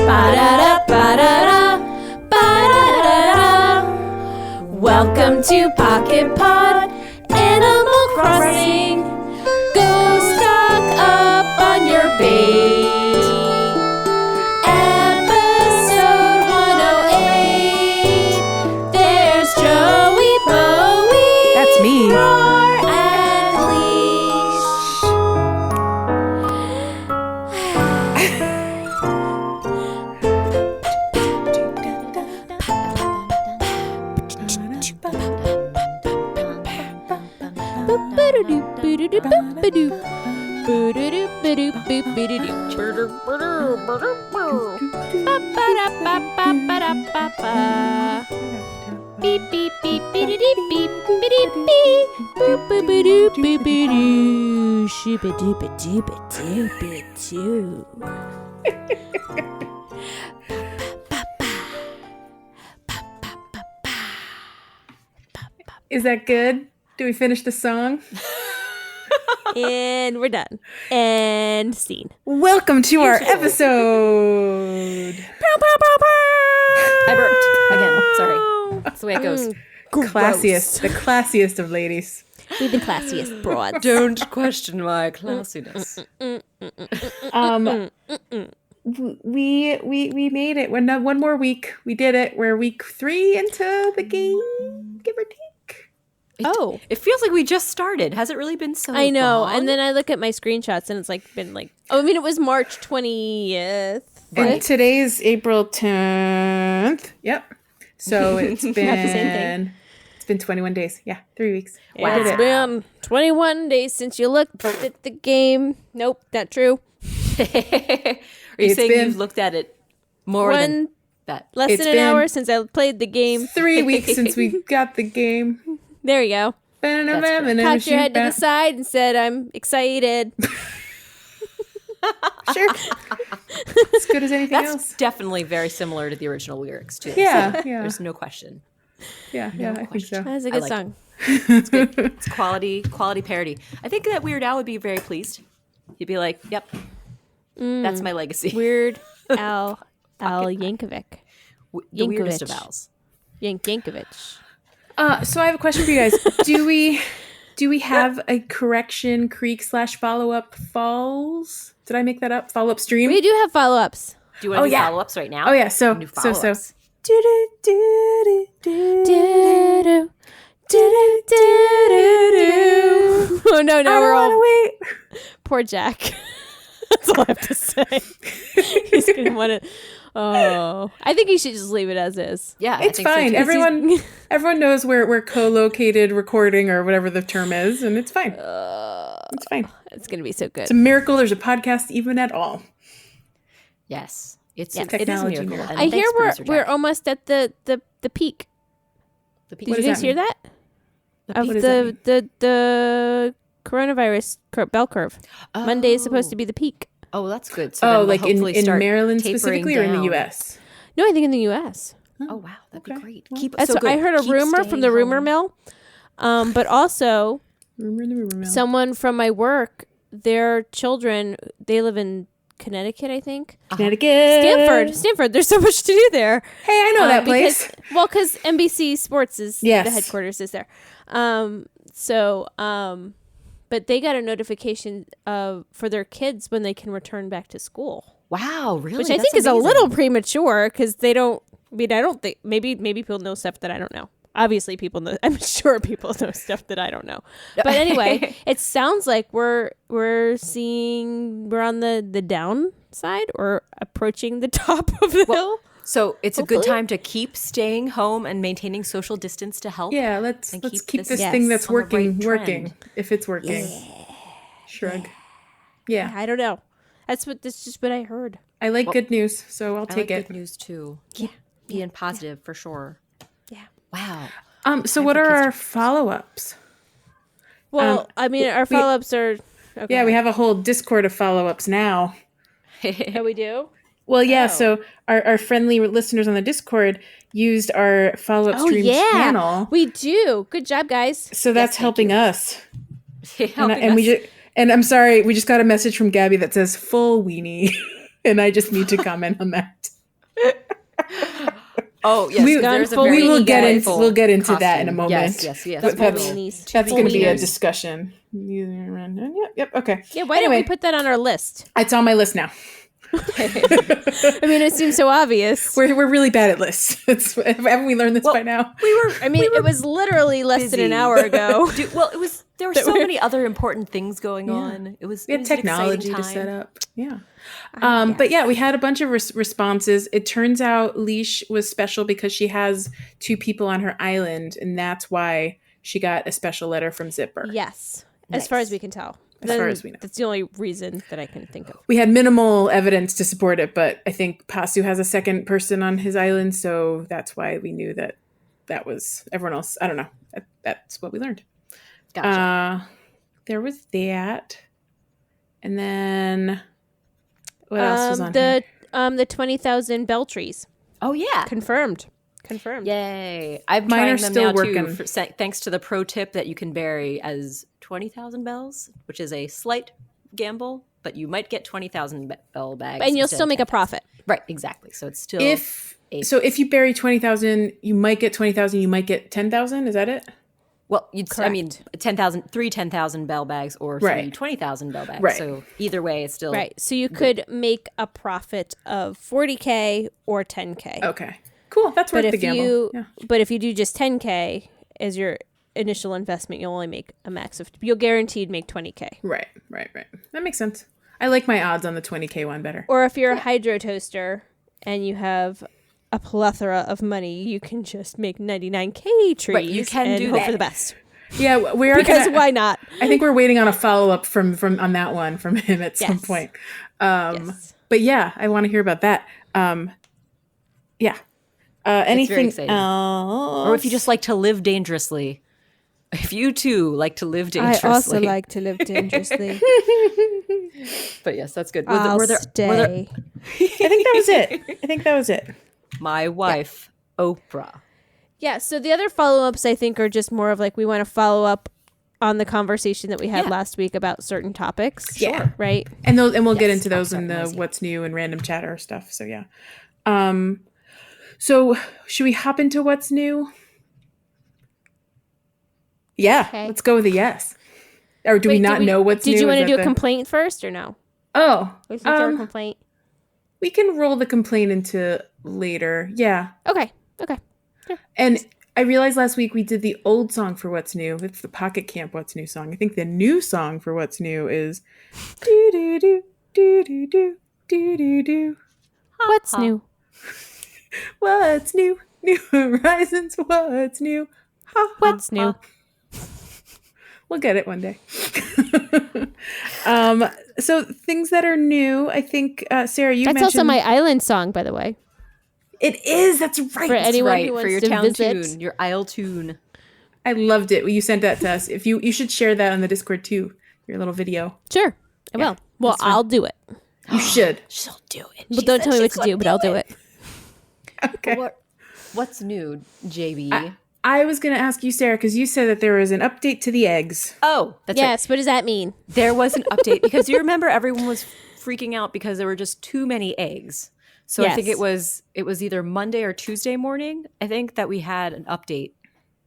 Ba-da-da, ba-da-da, ba-da-da-da. Welcome to Pocket Pod, Animal Crossing. Go stock up on your bait. Episode 108. There's Joey, Bowie. That's me. Roar and Leash. Beep beep beep beep beep beep beep beep boop boop boop boop boop shooba dooba dooba dooba doo. Is that good? Do we finish the song? And we're done. And scene. Welcome to our episode. I burped again. Sorry. That's the way it goes. The classiest of ladies. We've been classiest broads. Don't question my classiness. We made it. One more week. We did it. We're week 3 into the game, give or take. It feels like we just started. Has it really been so I know. long? And then I look at my screenshots and it's like been like, oh, I mean, it was March 20th. And today's April 10th. Yep. So it's been Not the same thing. It's been 21 days. Yeah, 3 weeks. Wow. It's been 21 days since you looked at the game. Nope, not true. Are you saying you've looked at it more than that? Less than an hour since I played the game. 3 weeks since we got the game. There you go. Cocked your head to the side and said, I'm excited. Sure. As good as anything else. That's definitely very similar to the original lyrics, too. Yeah, So yeah. There's no question. Yeah, I think so. That's a good like song. It's good. It's quality parody. I think that Weird Al would be very pleased. He'd be like, yep, that's my legacy. Weird Al Yankovic. The weirdest of Yankovic. Al's. Yankovic. So I have a question for you guys. Do we have a Correction Creek / follow-up falls? Did I make that up? Follow-up stream? We do have follow-ups. Do you want to do yeah. follow-ups right now? Oh yeah, so Do so follow-ups. Oh no, now we're all wait. poor Jack. That's all I have to say. He's gonna want to. Oh, I think he should just leave it as is. Yeah, It's I think so, fine. too. Everyone knows we're co-located recording or whatever the term is, and it's fine. It's fine. It's gonna be so good. It's a miracle there's a podcast even at all. Yes, it is Technology a miracle. miracle. And I hear thanks, producer we're Jack. almost at the peak. The Did peak. you does guys that hear that? Of What does that the coronavirus bell curve. Monday is supposed to be the peak. Oh, that's good. So then we'll like hopefully in start Maryland tapering specifically, or in the down. U.S. No, I think in the U.S. Oh wow, that'd be great. Well, Keep That's so what I good. heard a Keep rumor from staying the rumor home. mill. But also Rumor mill. someone from my work, their children, they live in Connecticut, I think. Connecticut. Stanford. There's so much to do there. Hey, I know that place. Because NBC Sports is Yes. the headquarters is there. But they got a notification for their kids when they can return back to school, Wow, really? which I That's think is a amazing. little premature because they don't. I mean, I don't think maybe people know stuff that I don't know. Obviously, people know. I'm sure people know stuff that I don't know. But anyway, it sounds like we're on the downside or approaching the top of the hill. So it's a good Hopefully. time to keep staying home and maintaining social distance to help. Yeah, let's And keep this Yes. thing that's on the working right working. trend. If it's working. Shrug. Yeah. I don't know. That's just what I heard. I like good news, so I'll I take like it. good news too. Yeah. Being positive for sure. Yeah. Wow. So what are our follow-ups? Well, I mean, our follow-ups are. Okay. Yeah, we have a whole Discord of follow-ups now. Yeah, we do. Well, yeah, so our friendly listeners on the Discord used our follow-up stream channel. We do. Good job, guys. So that's helping us. Helping And us. we just and I'm sorry, we just got a message from Gabby that says full weenie. And I just need to comment on that. Oh yes, there's a full very we will get into full we'll get into that in a costume. moment. Yes. But that's weenies. that's Full going to be a wieners. discussion. Yep. Okay. Yeah, why Anyway, don't we put that on our list? it's on my list now. I mean, it seems so obvious. We're really bad at lists. Haven't we learned this by now? It was literally less than an hour ago. There were so many other important things going on. We had it was an technology exciting to time. set up. Yeah. But yeah, we had a bunch of responses. It turns out Leash was special because she has 2 people on her island, and that's why she got a special letter from Zipper. Yes, as far as we can tell. As far as we know. That's the only reason that I can think of. We had minimal evidence to support it, but I think Pasu has a second person on his island, so that's why we knew that was everyone else. I don't know. That's what we learned. Gotcha. There was that, and then what else was on here? The 20,000 bell trees Oh yeah. confirmed. Yay! I'm Mine trying are them still now working. too. Thanks to the pro tip that you can bury as 20,000 bells, which is a slight gamble, but you might get 20,000 bell bags, And you'll instead still of make a 10,000. profit. Right, exactly. So it's still If you bury 20,000, you might get 20,000. You might get 10,000. Is that it? well, I mean, 10,000 bell bags or Right. 3 20,000 bell bags. Right. So either way, it's still Right. So you could make a profit of 40K or 10K. Okay. Cool. That's worth the gamble. But if you do just 10K as your initial investment, you'll only make a max of, you'll guaranteed make 20K. Right. That makes sense. I like my odds on the 20K one better. Or if you're a hydro toaster and you have a plethora of money, you can just make 99K trees Right, you can and do hope that. for the best. Yeah, we are Because why not? I think we're waiting on a follow up from on that one from him at some Yes. point. Yes. But yeah, I want to hear about that. Yeah. Anything exciting. else? Or if you just like to live dangerously. If you too like to live dangerously. I also like to live dangerously. But yes, that's good. I'll I stay. think that was it. My wife, Oprah. Yeah, so the other follow-ups I think are just more of like we want to follow up on the conversation that we had last week about certain topics. Yeah. Right? And we'll get into those in certain the those, yeah. what's new and random chatter stuff. So yeah. So should we hop into what's new? Yeah, Okay. let's go with a yes. Or do we not know what's new? Did you want to Is do that a complaint first or no? Oh, Was there a complaint? we can roll the complaint into later. Yeah. Okay. And I realized last week we did the old song for What's New. It's the Pocket Camp What's New song. I think the new song for What's New is do do do do do do do do do. What's new? What's new? New horizons. What's new? Ha, What's new? We'll get it one day. So things that are new, I think, Sarah, you That's mentioned. also my island song, by the way. It is. That's right. For anyone Right, who wants for your to town visit. tune, your Isle tune. I loved it. You sent that to us. If you should share that on the Discord too. Your little video. Sure, I will. Well, I'll do it. You should. She'll do it. Well, don't tell me what to do, but I'll do it. Okay. What's new, JB? I was going to ask you, Sarah, because you said that there was an update to the eggs. Oh, that's right. Yes, what does that mean? There was an update because you remember everyone was freaking out because there were just too many eggs. So I think Yes. it was either Monday or Tuesday morning, I think, that we had an update.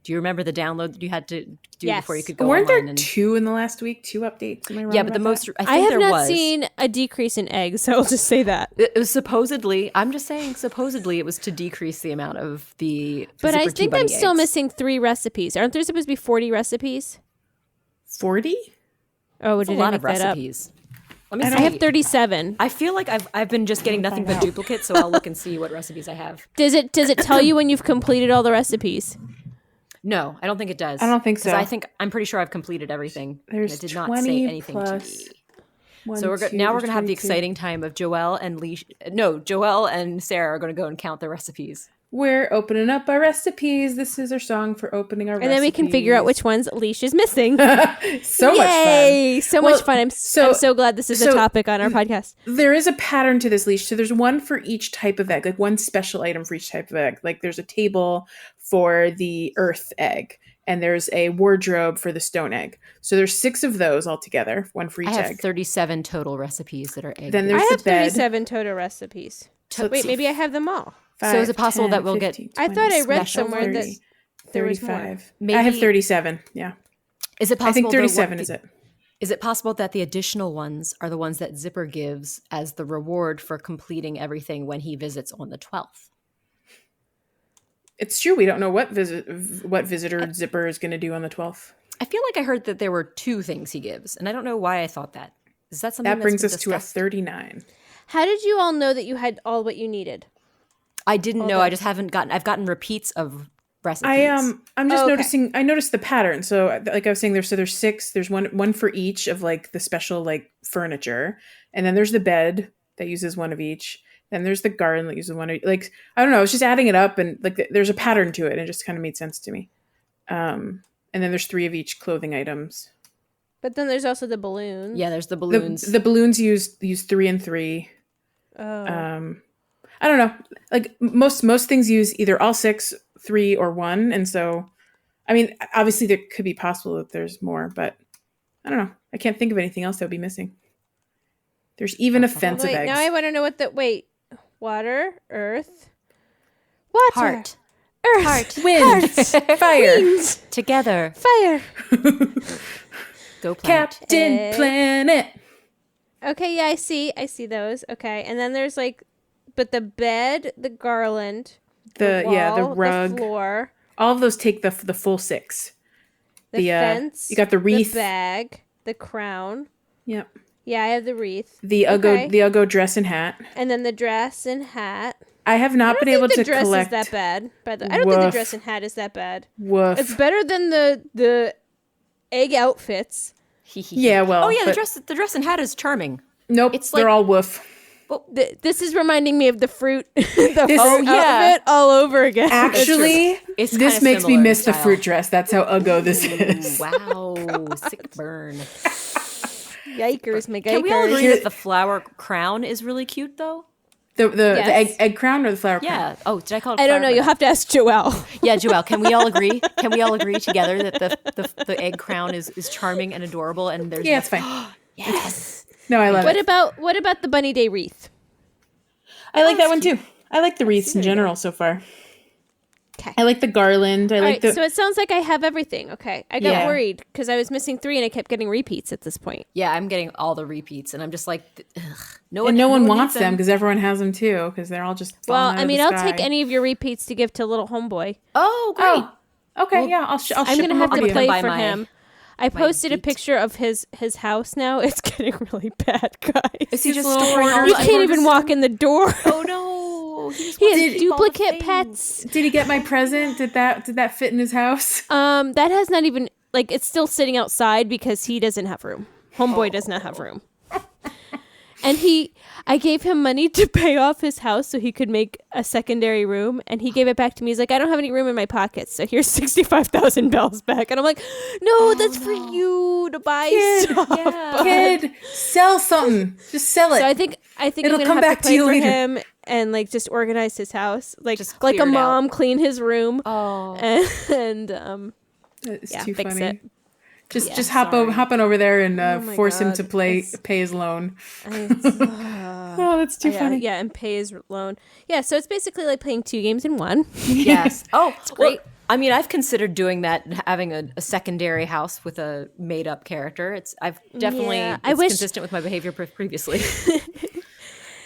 Do you remember the download that you had to do Yes. before you could go Weren't there online? And, 2 in the last week? 2 updates? Am I wrong yeah, but the about most that? I think I have there not was. seen a decrease in eggs, so I'll just say that. It was supposedly. I'm just saying. Supposedly, it was to decrease the amount of the. But I Zipper think Tea I'm Buddy still eggs. missing 3 recipes. Aren't there supposed to be 40 recipes? 40? Oh, That's did a lot I of make that up? recipes. Let me see. I have 37. I feel like I've been just getting nothing but duplicates, so I'll look and see what recipes I have. Does it tell you when you've completed all the recipes? No, I don't think it does. I don't think 'Cause so. I'm pretty sure I've completed everything. There's It did not 20 say anything plus to me. 1, So now 2, we're gonna have the 22. exciting time of Joelle and Sarah are gonna go and count the recipes. We're opening up our recipes. This is our song for opening our And then we can figure out which ones Leash is missing. So much fun. Yay! So Well, much fun. I'm so glad this is a topic on our podcast. There is a pattern to this leash. So there's one for each type of egg, like one special item for each type of egg. Like there's a table for the earth egg, and there's a wardrobe for the stone egg. So there's 6 of those altogether, one for each I have egg. 37 total recipes that are egg. Then I there's have the bed. 37 total recipes. So Wait, maybe I have them all. So is it possible that we'll get 15, I thought I read special somewhere that 30, there was more. 35. Maybe- I have 37. Yeah. Is it possible? I think that 37 is it. Is it possible that the additional ones are the ones that Zipper gives as the reward for completing everything when he visits on the 12th? It's true. We don't know what visitor Zipper is going to do on the 12th. I feel like I heard that there were 2 things he gives, and I don't know why I thought that. Is that something That brings that's us been to a discussed? 39. How did you all know that you had all what you needed? I didn't know. Okay. I just haven't gotten. I've gotten repeats of recipes. I'm just Oh, okay. noticing. I noticed the pattern. So, like I was saying, there's 6. There's one for each of like the special like furniture, and then there's the bed that uses one of each. Then there's the garden that uses one of like I don't know. I was just adding it up, and like there's a pattern to it, and it just kind of made sense to me. And then there's 3 of each clothing items. But then there's also the balloons. Yeah, there's the balloons. The balloons use 3 and 3. Oh. I don't know. Like most things use either all 6, 3, or 1, and so, I mean, obviously there could be possible that there's more, but I don't know. I can't think of anything else that would be missing. There's even offensive Wait, eggs. now I want to know what the water, earth, water, Heart. earth, Heart. Wind, fire, wind, Together. fire. Go planet. Captain Planet. Okay, yeah, I see those. Okay, and then there's like, but the bed, the garland, The wall, rug. the floor, All of those take the full 6. the fence. You got the wreath. the bag, the crown. Yep. Yeah, I have the wreath. The Uggo dress and hat. And then the dress and hat. I have not been I don't able think to the dress collect. is that bad. By the, I don't think the Woof. dress and hat is that bad. Woof. It's better than the egg outfits. Yeah, well. Oh yeah, but the dress and hat is charming. Nope. It's they're like- all woof. This is reminding me of the fruit, the fruit yeah. outfit all over again. Actually, It's this kinda makes me similar in miss the style. fruit dress. That's how Uggo this is. Wow, sick burn. Yikers, my Can we all agree yikers. that the flower crown is really cute though? The Yes. egg crown or the flower crown? Yeah. Oh, did I call it? I don't flower know. crown? You'll have to ask Joelle. Yeah, Joelle, can we all agree? Can we all agree together that the egg crown is charming and adorable? And there's Yeah, it's fine. yes. No, I love it. What about the bunny day wreath? I like that one too. I like the wreaths in general so far. Okay. I like the garland. I All like right, the. so it sounds like I have everything. Okay. I got Yeah. worried because I was missing 3 and I kept getting repeats at this point. Yeah, I'm getting all the repeats, and I'm just like, ugh, no and no one wants needs them because everyone has them too because they're all just. Well, falling out I of mean, the I'll sky. take any of your repeats to give to little homeboy. Oh, great. Oh, okay. Yeah, I'll I'm ship gonna them have over to you. play Buy for my- him. I posted a beat. picture of his house now. It's getting really bad, guys. Is he His just little storing all corner. He the can't items? even walk in the door. Oh no, he just He wants has to keep all the duplicate things. pets. Did he get my present? Did that fit in his house? That has not even like it's still sitting outside because he doesn't have room. Homeboy does not have room. And I gave him money to pay off his house so he could make a secondary room, and he gave it back to me. He's like, I don't have any room in my pockets, so here's 65,000 bells back. And I'm like, no, that's for you to buy stuff. Yeah. Kid, sell something. Just sell it. So I think It'll I'm gonna come have back to to play you for later. him and like just organize his house, like Just like a clear it out. mom clean his room, Oh, and It's yeah, too fix funny. it. Just Yeah, just hop on over there and my force him God, to pay his loan. I- Oh, that's too yeah, funny. yeah, and pay his loan. Yeah, so it's basically like playing 2 games in one. yes. Oh, it's great. I mean, I've considered doing that, having a secondary house with a made-up character. I've definitely, Yeah, it's I wish- consistent with my behavior previously.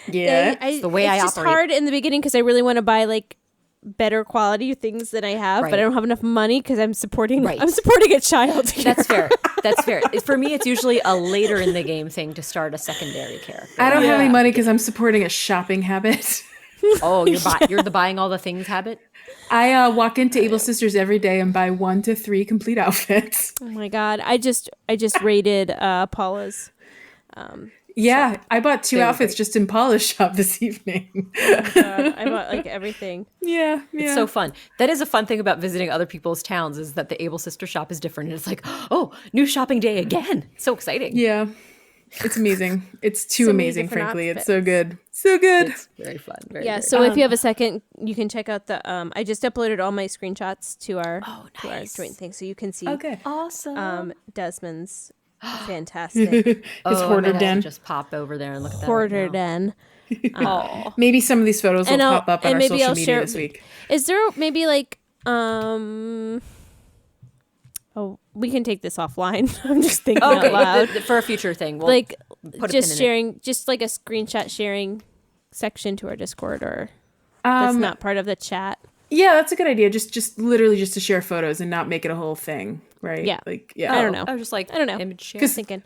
Yeah. the way it's I just operate. hard in the beginning because I really want to buy like better quality things than I have, Right. but I don't have enough money because I'm supporting Right. a child. Here. That's fair. That's fair. For me, it's usually a later in the game thing to start a secondary character. I don't have any Yeah. money because I'm supporting a shopping habit. Oh, you're the buying all the things habit? I walk into Able Sisters every day and buy 1 to 3 complete outfits. Oh my god, I just rated Paula's. Yeah, I bought 2 They were outfits great. just in Paula's shop this evening. God, I bought like everything. yeah. It's so fun. That is a fun thing about visiting other people's towns is that the Able Sister shop is different. And it's like, oh, new shopping day again. So exciting. Yeah. It's amazing. It's too So many amazing, different frankly. outfits. It's so good. So good. It's very fun. Very, Yeah, very so if you have a second, you can check out the I just uploaded all my screenshots to our to our nice. joint thing, so you can see Okay. awesome. Desmond's fantastic His hoarder I'm gonna den. Just pop over there and look at that. hoarder right now. den. Oh, Maybe some of these photos will pop up on our social media this week. Is there maybe like oh, we can take this offline. I'm just thinking out loud. For a future thing. We'll Like put just sharing, just like a screenshot sharing section to our Discord, or that's not part of the chat. Yeah, that's a good idea. Just literally just to share photos and not make it a whole thing, right? Yeah. Like, yeah. I don't know. I was just like, I don't know. image share.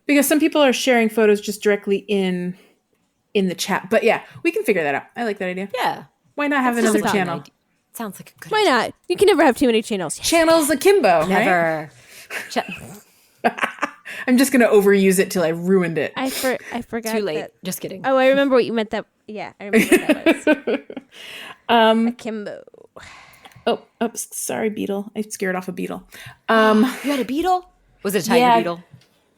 Because some people are sharing photos just directly in the chat. But yeah, we can figure that out. I like that idea. Yeah. Why not have That's another just channel? Sounds like a good Why not? You can never have too many channels. Channels akimbo, right? Never. I'm just going to overuse it till I ruined it. I forgot. Too late. that- Just kidding. Oh, I remember what you meant. That yeah, I remember what that was. Akimbo. Oh, sorry, beetle. I scared off a beetle. You had a beetle? Was it a tiger beetle?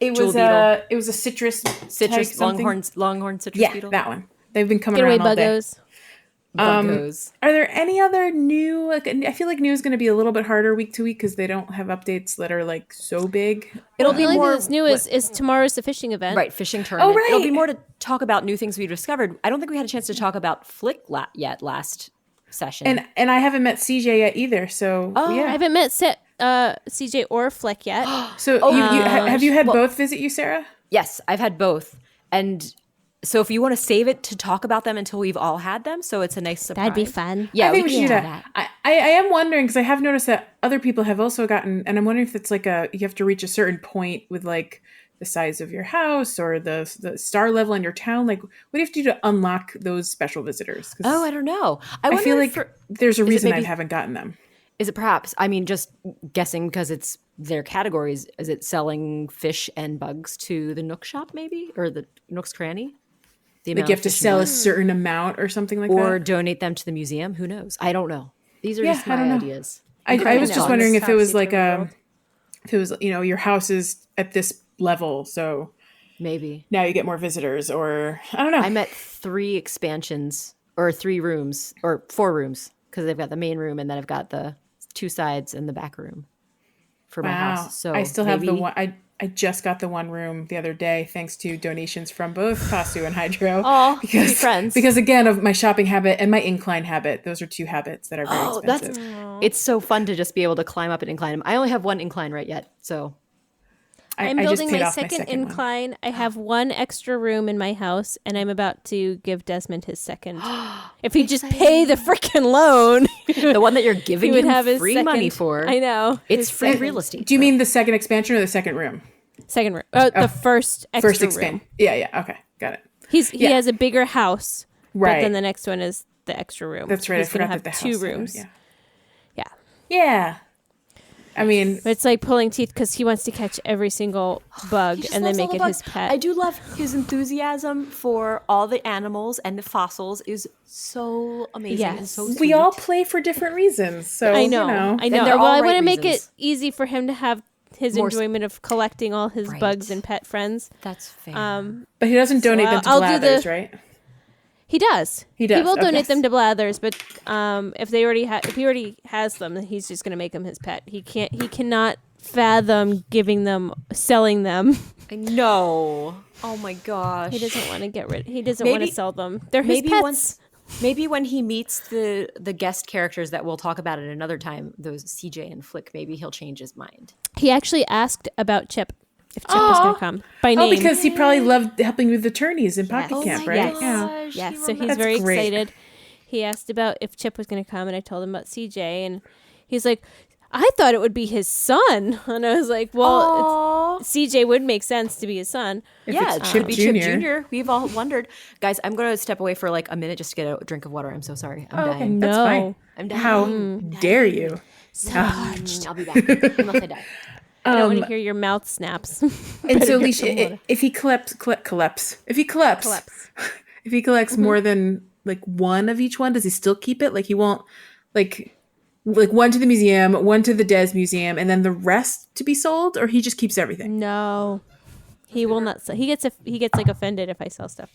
It Jewel was beetle? it was a citrus Citrus, type longhorn citrus Yeah, beetle? that one. They've been coming Get away, around all day. buggos. Buggos. Are there any other new? Like, I feel like new is going to be a little bit harder week to week because they don't have updates that are like so big. It'll The be only thing more that's new is tomorrow's the fishing event. right, fishing tournament. right. It'll be more to talk about new things we discovered. I don't think we had a chance to talk about Flick yet last session. And I haven't met CJ yet either. So I yeah. haven't met CJ or Fleck yet. So have you had both visit you, Sarah? yes, I've had both. And so if you want to save it to talk about them until we've all had them, so it's a nice surprise. That'd be fun. Yeah, I think we should do can that. I am wondering because I have noticed that other people have also gotten, and I'm wondering if it's like you have to reach a certain point with like the size of your house or the star level in your town. Like, what do you have to do to unlock those special visitors? 'Cause Oh, I don't know. I feel like there's a reason I maybe- haven't gotten them. Is it perhaps, I mean, just guessing because it's their categories, is it selling fish and bugs to the Nook shop maybe? Or the Nook's Cranny? The Like amount you of have to fish and sell a bugs? certain amount or something like Or that. donate them to the museum? Who knows? I don't know. These are Yeah, just I don't my know. ideas. I was just wondering if it was like Topsy-turvy if it was your house is at this level, so Maybe. now you get more visitors, or I don't know. I met 3 expansions or 3 rooms or 4 rooms because they've got the main room and then I've got the 2 sides and the back room for my house. So I still have the maybe- one. I just got the one room the other day thanks to donations from both Kasu and Hydro. Aw, sweet friends. Because again of my shopping habit and my incline habit. Those are 2 habits that are very Oh, expensive. it's so fun to just be able to climb up and incline. I only have 1 incline right yet, so I'm I just building paid my off second second one. incline. I have 1 extra room in my house, and I'm about to give Desmond his second. If he just pay the freaking loan, the one that you're giving he would him have his free second. money for. I know. It's His free second- real estate. Do you mean the second expansion or the second room? Second room. The first extra First expand. room. Yeah. Okay, got it. He has a bigger house, Right. but then the next one is the extra room. That's right. He's I forgot gonna have that the 2 house had it, rooms. Yeah. Yeah. Yeah. I mean, But it's like pulling teeth because he wants to catch every single bug and then make it his pet. I do love his enthusiasm for all the animals and the fossils is so amazing. Yes. And so we sweet. all play for different reasons. So I know. I know. they're Well, all I want right to make it reasons. easy for him to have his More enjoyment of collecting all his Right. bugs and pet friends. That's fair. But he doesn't donate them to I'll do Blathers, the- right? He does. He does, He will donate okay. them to Blathers, but if he already has them, then he's just going to make them his pet. He cannot fathom selling them. I know. Oh my gosh. He doesn't want to get rid. He doesn't want to Maybe- sell them. They're his maybe pets. maybe when he meets the guest characters that we'll talk about at another time, those CJ and Flick, maybe he'll change his mind. He actually asked about Chip. If Chip was going to come by name. Oh, because he probably loved helping with the tourneys in Pocket Yes. Camp, Oh my right? gosh. Yeah. Yes, so he's That's very great. excited. He asked about if Chip was going to come, and I told him about CJ, and he's like, I thought it would be his son. And I was like, well, CJ would make sense to be his son. If Yeah, it's it Chip could be Chip Jr. Jr. We've all wondered. Guys, I'm going to step away for like a minute just to get a drink of water. I'm so sorry. I'm Oh, okay, dying. that's No. fine. I'm dying. How dare you? I'll be back unless I die. I don't want to hear your mouth snaps. And so, get Leash, some water. if he collects more than like one of each one, does he still keep it? Like he won't like one to the museum, one to the Des Museum, and then the rest to be sold, or he just keeps everything. No. He will not sell. He gets like offended if I sell stuff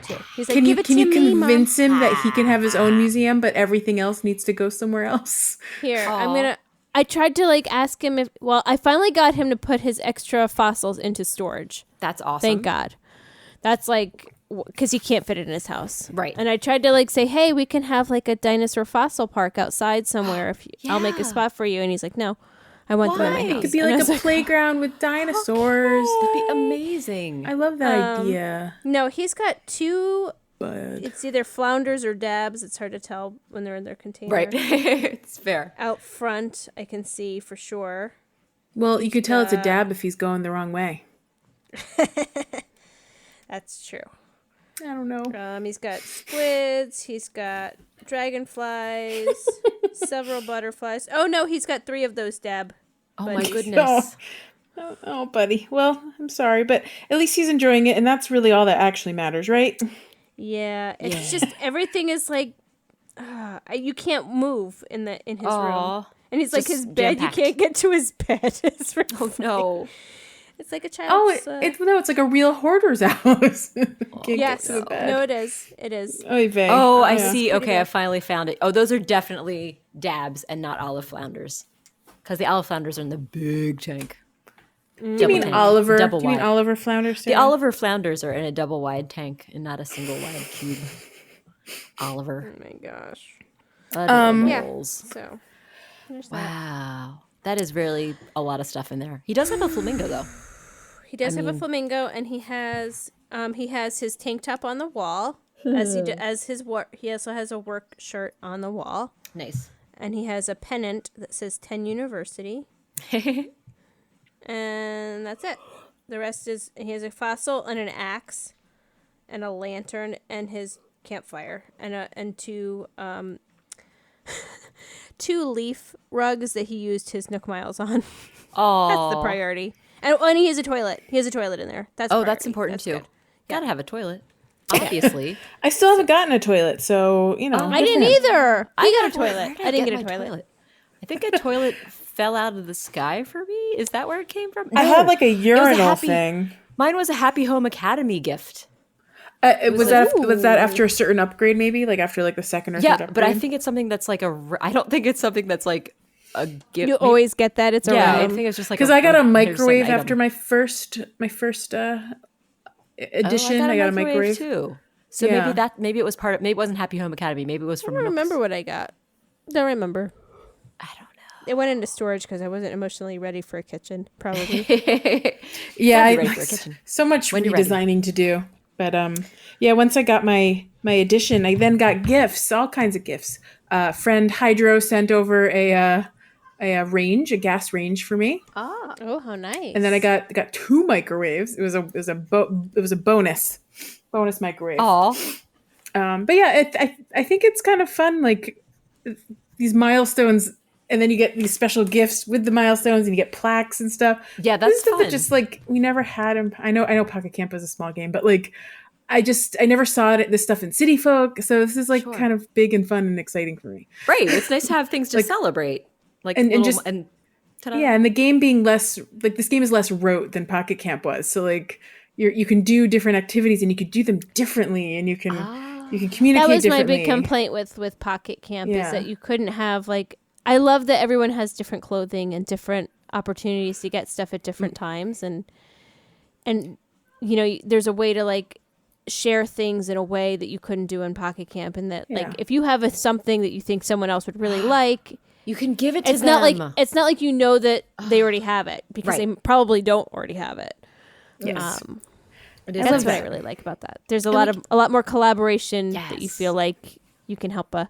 too. He's like, Can give you it can to you me, Mom." convince him that he can have his own museum, but everything else needs to go somewhere else? Here, I tried to like ask him I finally got him to put his extra fossils into storage. That's awesome. Thank God. That's like because he can't fit it in his house. Right. And I tried to like say, hey, we can have like a dinosaur fossil park outside somewhere. If I'll make a spot for you. And he's like, no, I want them in my Why? house. It could be And I like was a playground with dinosaurs. That'd be amazing. I love that idea. No, he's got 2. But It's either flounders or dabs. It's hard to tell when they're in their container. Right. It's fair. Out front, I can see for sure. well, you could tell it's a dab if he's going the wrong way. That's true. I don't know. He's got squids. He's got dragonflies. Several butterflies. Oh no, he's got 3 of those dab. Oh my buddies. goodness. Oh, buddy. Well, I'm sorry, but at least he's enjoying it, and that's really all that actually matters, right? Yeah, it's just everything is like you can't move in his room, and he's like Just his bed. jam-packed. You can't get to his bed. It's really Oh no. It's like a Oh, child's. it's like a real hoarder's house. Can't get Yes, to the bed. no, it is. It is. Oy vey. Oh, I Yeah. see. Okay, I finally found it. Oh, those are definitely dabs and not olive flounders. Because the olive flounders are in the big tank. Do you mean Oliver? Double Do you mean wide. Oliver Flounder? The Oliver flounders are in a double wide tank and not a single wide cube. Oliver. Oh my gosh. Adorables. So there's that. Wow. That is really a lot of stuff in there. He does have a flamingo though. He does have a flamingo, and he has his tank top on the wall. He also has a work shirt on the wall, Nice. and he has a pennant that says 10 University. And that's it. The rest is he has a fossil and an axe, and a lantern and his campfire, and 2 leaf rugs that he used his Nook Miles on. Oh, That's the priority. And he has a toilet. He has a toilet in there. That's that's priority. important That's too. good. Gotta have a toilet. Obviously. I still haven't gotten a toilet, so you know. I didn't either. He got a toilet. I didn't get a my toilet. I think a toilet fell out of the sky for me. Is that where it came from? I had like a was a urinal happy- thing. Mine was a Happy Home Academy gift. Was that after a certain upgrade? Maybe like after like the second or third Yeah, upgrade. but I think it's something that's like I don't think it's something that's like a gift. You always get that. It's yeah, I around. think it's just like because I got a there's an microwave item. after my first edition. Oh, I got a microwave. too. So Yeah. maybe it was part of. Maybe it wasn't Happy Home Academy. Maybe it was from. I don't Nooks. remember what I got. Don't remember. I don't know. It went into storage because I wasn't emotionally ready for a kitchen. Probably. Yeah, Gotta be ready for a kitchen. so much When you're ready. redesigning to do. But yeah, once I got my edition, I then got gifts, all kinds of gifts. Friend Hydro sent over a gas range for me, Oh, how nice. and then I got 2 microwaves. It was a bonus microwave. Aw. But yeah, I think it's kind of fun, like these milestones, and then you get these special gifts with the milestones, and you get plaques and stuff. Yeah, This that's is stuff fun. that just like we never had them. I know Pocket Camp was a small game, but like I never saw this stuff in City Folk, so this is like Sure. kind of big and fun and exciting for me. Right. It's nice to have things to celebrate. Like and little, just- and ta-da. Yeah, and the game being less like this game is less rote than Pocket Camp was. So like you can do different activities and you can do them differently, and you can communicate. that was my differently. big complaint with Pocket Camp Yeah. is that you couldn't have like. I love that everyone has different clothing and different opportunities to get stuff at different times, and you know there's a way to like share things in a way that you couldn't do in Pocket Camp, and that Yeah. like if you have something that you think someone else would really like, You can give it to it's them. not like you know that they already have it because Right. they probably don't already have it. Yes. It is That's nice. what I really like about that. There's a lot more collaboration that you Yes. feel like you can help a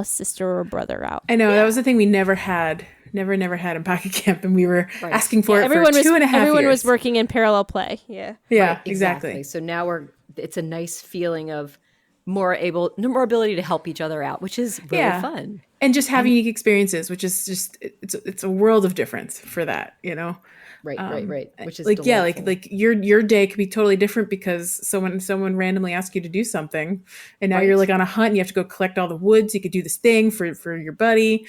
sister or brother out. I know that was the thing we never had had in Pocket Camp, and we were asking for it Everyone for 2.5 years. everyone was working in parallel play. Yeah. Yeah, Right, exactly. So now it's a nice feeling of more ability to help each other out, which is really fun. And just have unique experiences, which is just it's a world of difference for that, you know. Right. Which is like delightful. like your day could be totally different because someone randomly asked you to do something, and now you're like on a hunt and you have to go collect all the woods. You could do this thing for your buddy,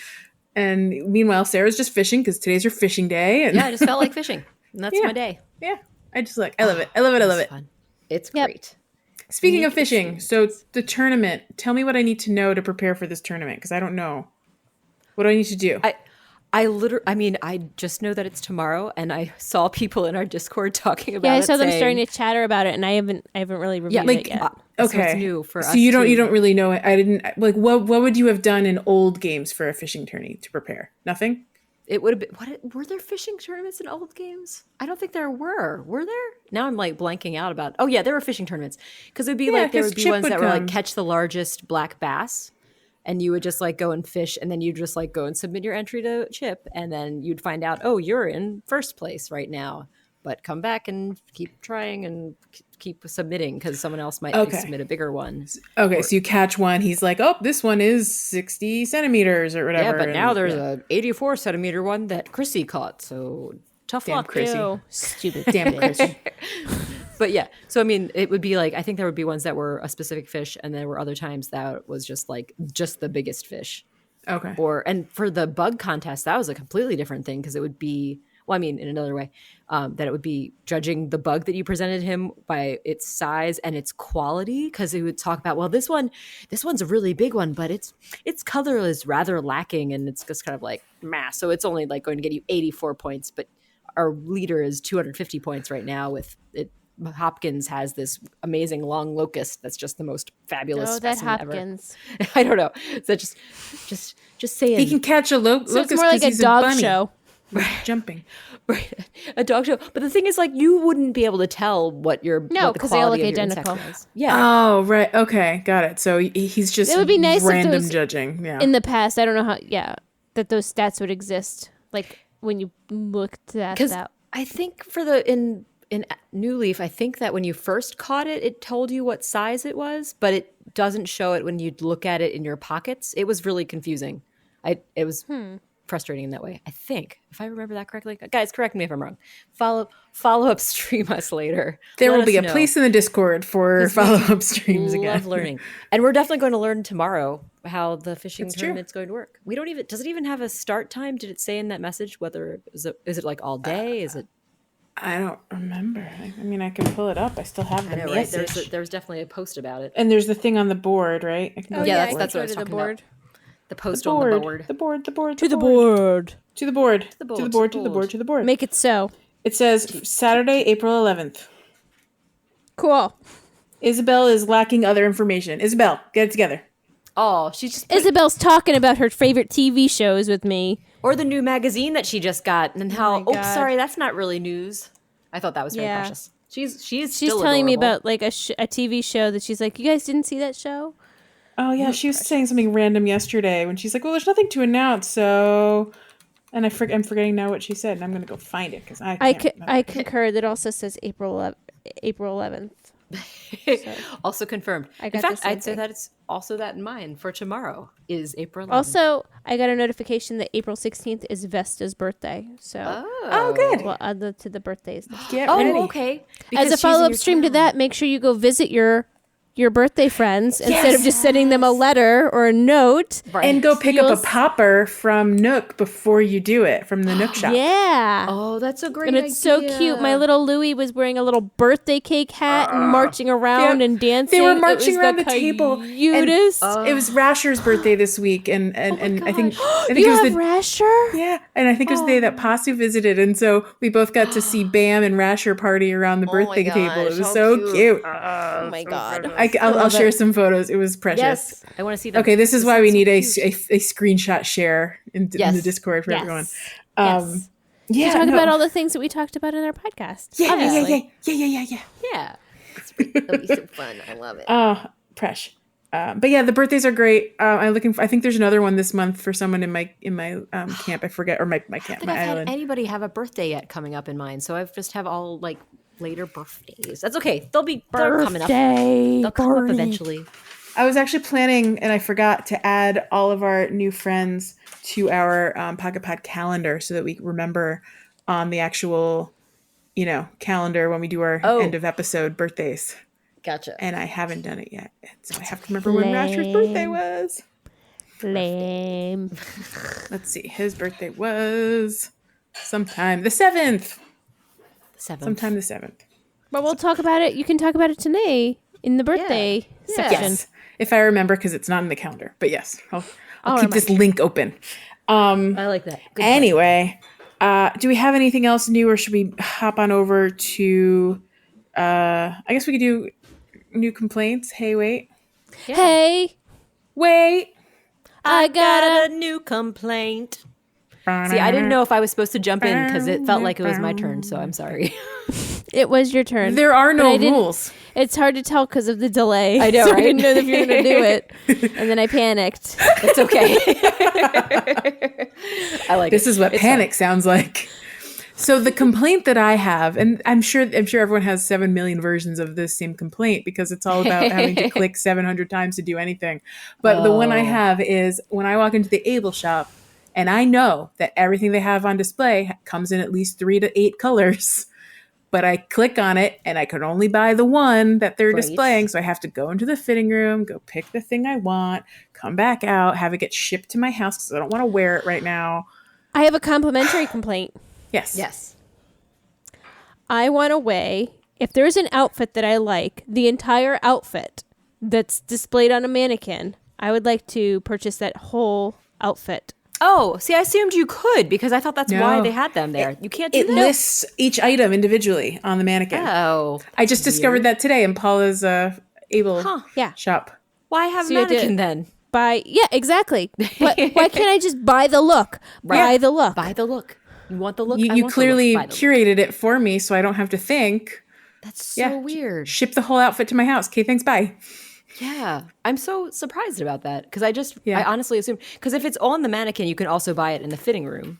and meanwhile Sarah's just fishing because today's her fishing day. And I just felt like fishing, and that's my day. yeah, I love it. I love It's it. fun. It's Yep. great. Speaking of fishing, so the tournament. Tell me what I need to know to prepare for this tournament because I don't know. What do I need to do? I just know that it's tomorrow, and I saw people in our Discord talking about it. Yeah, I saw them saying, starting to chatter about it, and I haven't really reviewed it yet. So Okay, it's new for us. So you don't really know it. I didn't like. What would you have done in old games for a fishing tourney to prepare? Nothing. It would have been. Were there fishing tournaments in old games? I don't think there were. Were there? Now I'm like blanking out about. Oh yeah, there were fishing tournaments because it'd be like there would be ones that were like catch the largest black bass, and you would just like go and fish, and then you'd just like go and submit your entry to Chip, and then you'd find out, oh, you're in first place right now, but come back and keep trying and keep submitting because someone else might submit a bigger one. Okay, so you catch one. He's like, oh, this one is 60 centimeters or whatever. Yeah, but now there's a 84 centimeter one that Chrissy caught. So tough luck, Chrissy. Ew, stupid. Damn Chrissy. But yeah, so I mean, it would be like, I think there would be ones that were a specific fish, and there were other times that was just the biggest fish. Okay. And for the bug contest, that was a completely different thing because it would be, well, I mean, in another way, that it would be judging the bug that you presented him by its size and its quality. Because he would talk about, well, this one's a really big one, but its color is rather lacking, and it's just kind of like mass. So it's only like going to get you 84 points, but our leader is 250 points right now with it. Hopkins has this amazing long locust that's just the most fabulous specimen Hopkins ever. I don't know. So just saying. He can catch a locust. So it's more like a dog show. Jumping. Right. A dog show. But the thing is, like, you wouldn't be able to tell what because they all look identical. Yeah. Oh, right. Okay. Got it. So he's just it would be nice random if those, judging. Yeah. In the past, I don't know how, that those stats would exist. Like, when you looked at that. I think in New Leaf, I think that when you first caught it, it told you what size it was, but it doesn't show it when you look at it in your pockets. It was really confusing. It was frustrating in that way, I think, if I remember that correctly. Guys, correct me if I'm wrong. Follow up stream us later. There will be a place in the Discord for follow up streams again. Love learning, and we're definitely going to learn tomorrow how the fishing tournament's going to work. We don't even. Does it even have a start time? Did it say in that message whether is it like all day? Is it? I don't remember. I mean, I can pull it up. I still have the message. Right? There's definitely a post about it. And there's the thing on the board, right? That's what I was talking about. The post on the board. The board. To the board. To the board. To the board. To the board. To the board. To the board. Make it so. It says Saturday, April 11th. Cool. Isabel is lacking other information. Isabel, get it together. Oh, she's just Isabel's talking about her favorite TV shows with me. Or the new magazine that she just got, and how sorry, that's not really news. I thought that was very precious. She's still telling adorable. me about like a TV show that she's like, you guys didn't see that show? Oh yeah, she was saying something random yesterday when she's like, well, there's nothing to announce, so. And I'm forgetting now what she said, and I'm gonna go find it because I concur. That also says April 11th. So. Also confirmed. In fact, I'd say that it's also that in mind for tomorrow is April 11th. Also, I got a notification that April 16th is Vesta's birthday. So, good. We'll add that to the birthdays. Get ready. Okay. As a follow-up stream to that, make sure you go visit your birthday friends instead of just sending them a letter or a note. Right. And go pick up a popper from Nook before you do it, from the Nook shop. Yeah. Oh, that's a great idea. And it's so cute. My little Louie was wearing a little birthday cake hat and marching around and dancing. They were marching around the table. Cutest. It was Rasher's birthday this week, and I think you it was have Rasher? Yeah, and I think it was the day that Posse visited, and so we both got to see Bam and Rasher party around the birthday table. It was so cute. Oh my god. I'll share some photos. It was precious. Yes, I want to see that. Okay, this is why we need a screenshot share in the Discord for everyone. Yes. Yeah, to talk about all the things that we talked about in our podcast. Yeah. Yeah. It'll be so fun. I love it. Presh. But yeah, the birthdays are great. I think there's another one this month for someone in my camp. I forget, or my camp, I don't think my I've island. had anybody have a birthday yet coming up in mind, so I've just have all like later birthdays. That's okay. They're coming up. They'll come up eventually. I was actually planning, and I forgot to add all of our new friends to our Pocket Pod calendar so that we remember on the actual, calendar when we do our end of episode birthdays. Gotcha. And I haven't done it yet, so I have to remember when Rasher's birthday was. Lame. Let's see. His birthday was sometime the 7th. Sometime the 7th. But we'll talk about it. You can talk about it today in the birthday section. Yes, if I remember, because it's not in the calendar. But yes, I'll keep this link open. I like that. Good point. Anyway, do we have anything else new, or should we hop on over to? I guess we could do new complaints. Hey, wait, Yeah. Hey, wait. I got a new complaint. See, I didn't know if I was supposed to jump in because it felt like it was my turn, so I'm sorry. It was your turn. There are But no I didn't- rules. It's hard to tell because of the delay. I know, so right? I didn't know if you were going to do it. And then I panicked. It's okay. I like This it. is what It's panic sounds like. So the complaint that I have, and I'm sure everyone has 7 million versions of this same complaint because it's all about having to click 700 times to do anything. But the one I Oh. have is when I walk into the Able shop and I know that everything they have on display comes in at least 3 to 8 colors. But I click on it and I can only buy the one that they're Right. displaying. So I have to go into the fitting room, go pick the thing I want, come back out, have it get shipped to my house because I don't want to wear it right now. I have a complimentary complaint. Yes. Yes. I want a way, if there's an outfit that I like, the entire outfit that's displayed on a mannequin, I would like to purchase that whole outfit. Oh, see, I assumed you could because I thought that's why No. they had them there. You can't do It that. lists each item individually on the mannequin. Oh. I just discovered that today in Paula's Able Huh. Yeah. shop. Why have So you mannequin did- then? Yeah, exactly. Why can't I just buy the look? Buy the look. Buy the look. You want the look? I You want the look. clearly Buy the look. curated it for me so I don't have to think. That's so Yeah. weird. Ship the whole outfit to my house. Okay, thanks, bye. Yeah. I'm so surprised about that because I Yeah. honestly assume, because if it's on the mannequin, you can also buy it in the fitting room.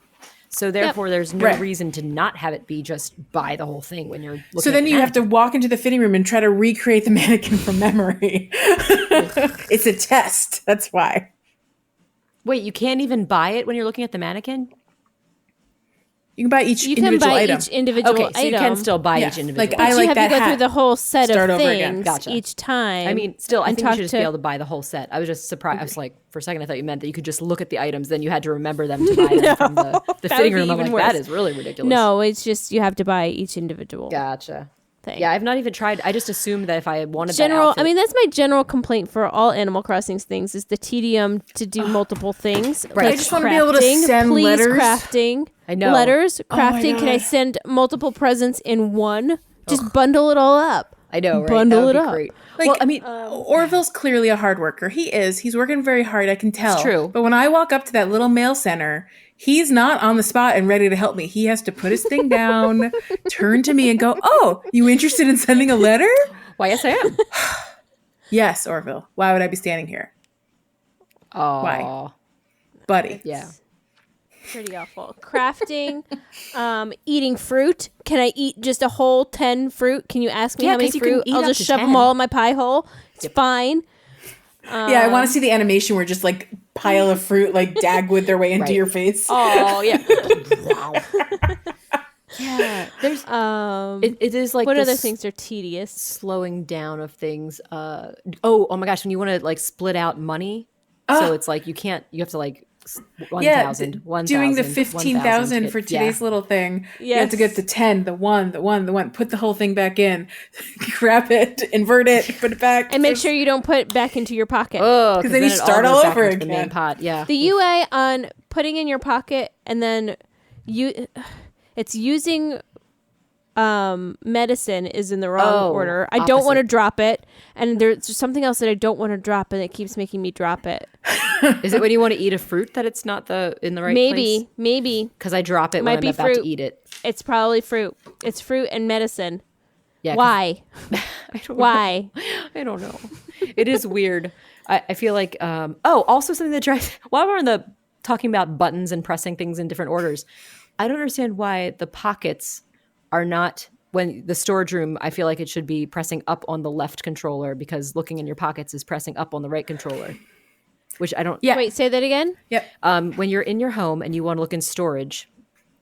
So therefore, there's no Right. reason to not have it be just buy the whole thing when you're looking So at then the you have to mannequin. walk into the fitting room and try to recreate the mannequin from memory. It's a test. That's why. Wait, you can't even buy it when you're looking at the mannequin? You can buy each You can individual buy item. each individual Okay, item. so you can still buy Yeah. each individual. Like, but I you like have that to go hat. through the whole set Start of over again. things Gotcha. each time. I mean, still, I and think you talk should just to- be able to buy the whole set. I was just surprised. I was like, for a second, I thought you meant that you could just look at the items, then you had to remember them to buy them from the that fitting would be room. I'm even like, that worse. is really ridiculous. No, it's just you have to buy each individual Gotcha. thing. Yeah, I've not even tried. I just assumed that if I wanted General, that outfit, I mean, that's my general complaint for all Animal Crossing things is the tedium to do multiple things. Right. Like I just wanna be able to crafting. send Please, letters. crafting. I know. Letters, my crafting. Can I God. send multiple presents in one? Just bundle it all up. I know, right? Bundle that would it be up. great. Like, well, I mean, Orville's clearly a hard worker. He is. He's working very hard. I can tell. true. But when I walk up to that little mail center, he's not on the spot and ready to help me. He has to put his thing down, turn to me, and go, "Oh, you interested in sending a letter?" why, yes, I am. Yes, Orville. Why would I be standing here, Oh, buddy? yeah. Pretty awful. Crafting, eating fruit. Can I eat just a whole 10 fruit? Can you ask me Yeah, how many 'cause you can fruit? eat I'll up just to shove 10. them all in my pie hole. It's fine. Yeah, I want to see the animation where just like pile of fruit like dagwood their way into Right. your face. Oh, yeah. Yeah. There's. It is like what other this things are tedious? slowing down of things. Oh my gosh! When you want to like split out money, so it's like you can't. You have to like 1,000, d- 1,000, doing the 1,000 15,000 to for get- today's little thing. You have to Yes. get the 10, the 1, the 1, the 1. Put the whole thing back in, grab it, invert it, put it back, And make sure you don't put it back into your pocket. Oh, 'Cause then you it start goes all back over into the main again. pot. Yeah. The UA on putting in your pocket and then it's using medicine is in the wrong Oh, order. I don't want to opposite. drop it, and there's just something else that I don't want to drop, and it keeps making me drop it. Is it when you want to eat a fruit that it's not in the right place? Maybe Because I drop it Might when I'm be about fruit. to eat it. it's probably fruit. It's fruit and medicine. Yeah. 'cause Why? I don't Why? know. I don't know. It is weird. I feel like. Also something that drives. While we're on the talking about buttons and pressing things in different orders, I don't understand why the pockets are not. When the storage room, I feel like it should be pressing up on the left controller because looking in your pockets is pressing up on the right controller, which I don't. Yeah. Wait, say that again. Yep. When you're in your home and you want to look in storage,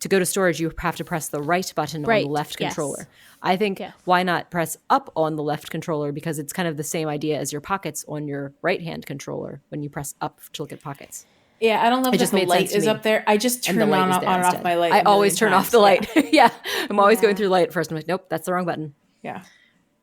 to go to storage, you have to press the right button on Right, the left yes. controller. I think Yes. why not press up on the left controller because it's kind of the same idea as your pockets on your right hand controller when you press up to look at pockets. Yeah, I don't love It that just the made light sense to is me. up there. I just And turn the light on is and there off instead. my light. I a always million turn off times. the light. Yeah. I'm always going through light first. I'm like, nope, that's the wrong button Yeah.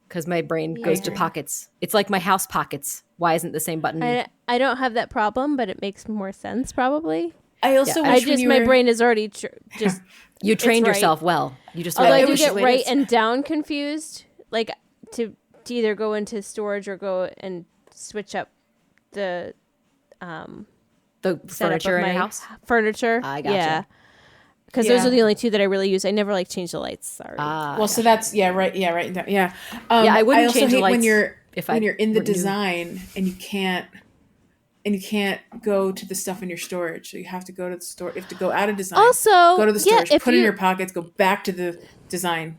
because my brain goes to pockets. It's like my house pockets. Why isn't the same button? I don't have that problem, but it makes more sense probably. I also I wish when just you my were, brain is already just. You trained right. yourself well. You just Although I do wish get it right was. and down confused, like to either go into storage or go and switch up the the setup furniture of in my your house. furniture. I gotcha. Yeah, because those Yeah. are the only two that I really use. I never like change the lights. Sorry. well, so that's right. Yeah, right. Yeah. I wouldn't also change the hate when lights you're if when I you're in the were new. design and you can't go to the stuff in your storage. So you have to go to the store. You have to go out of design. Also, go to the yeah, storage, if put it in you- your pockets, go back to the design.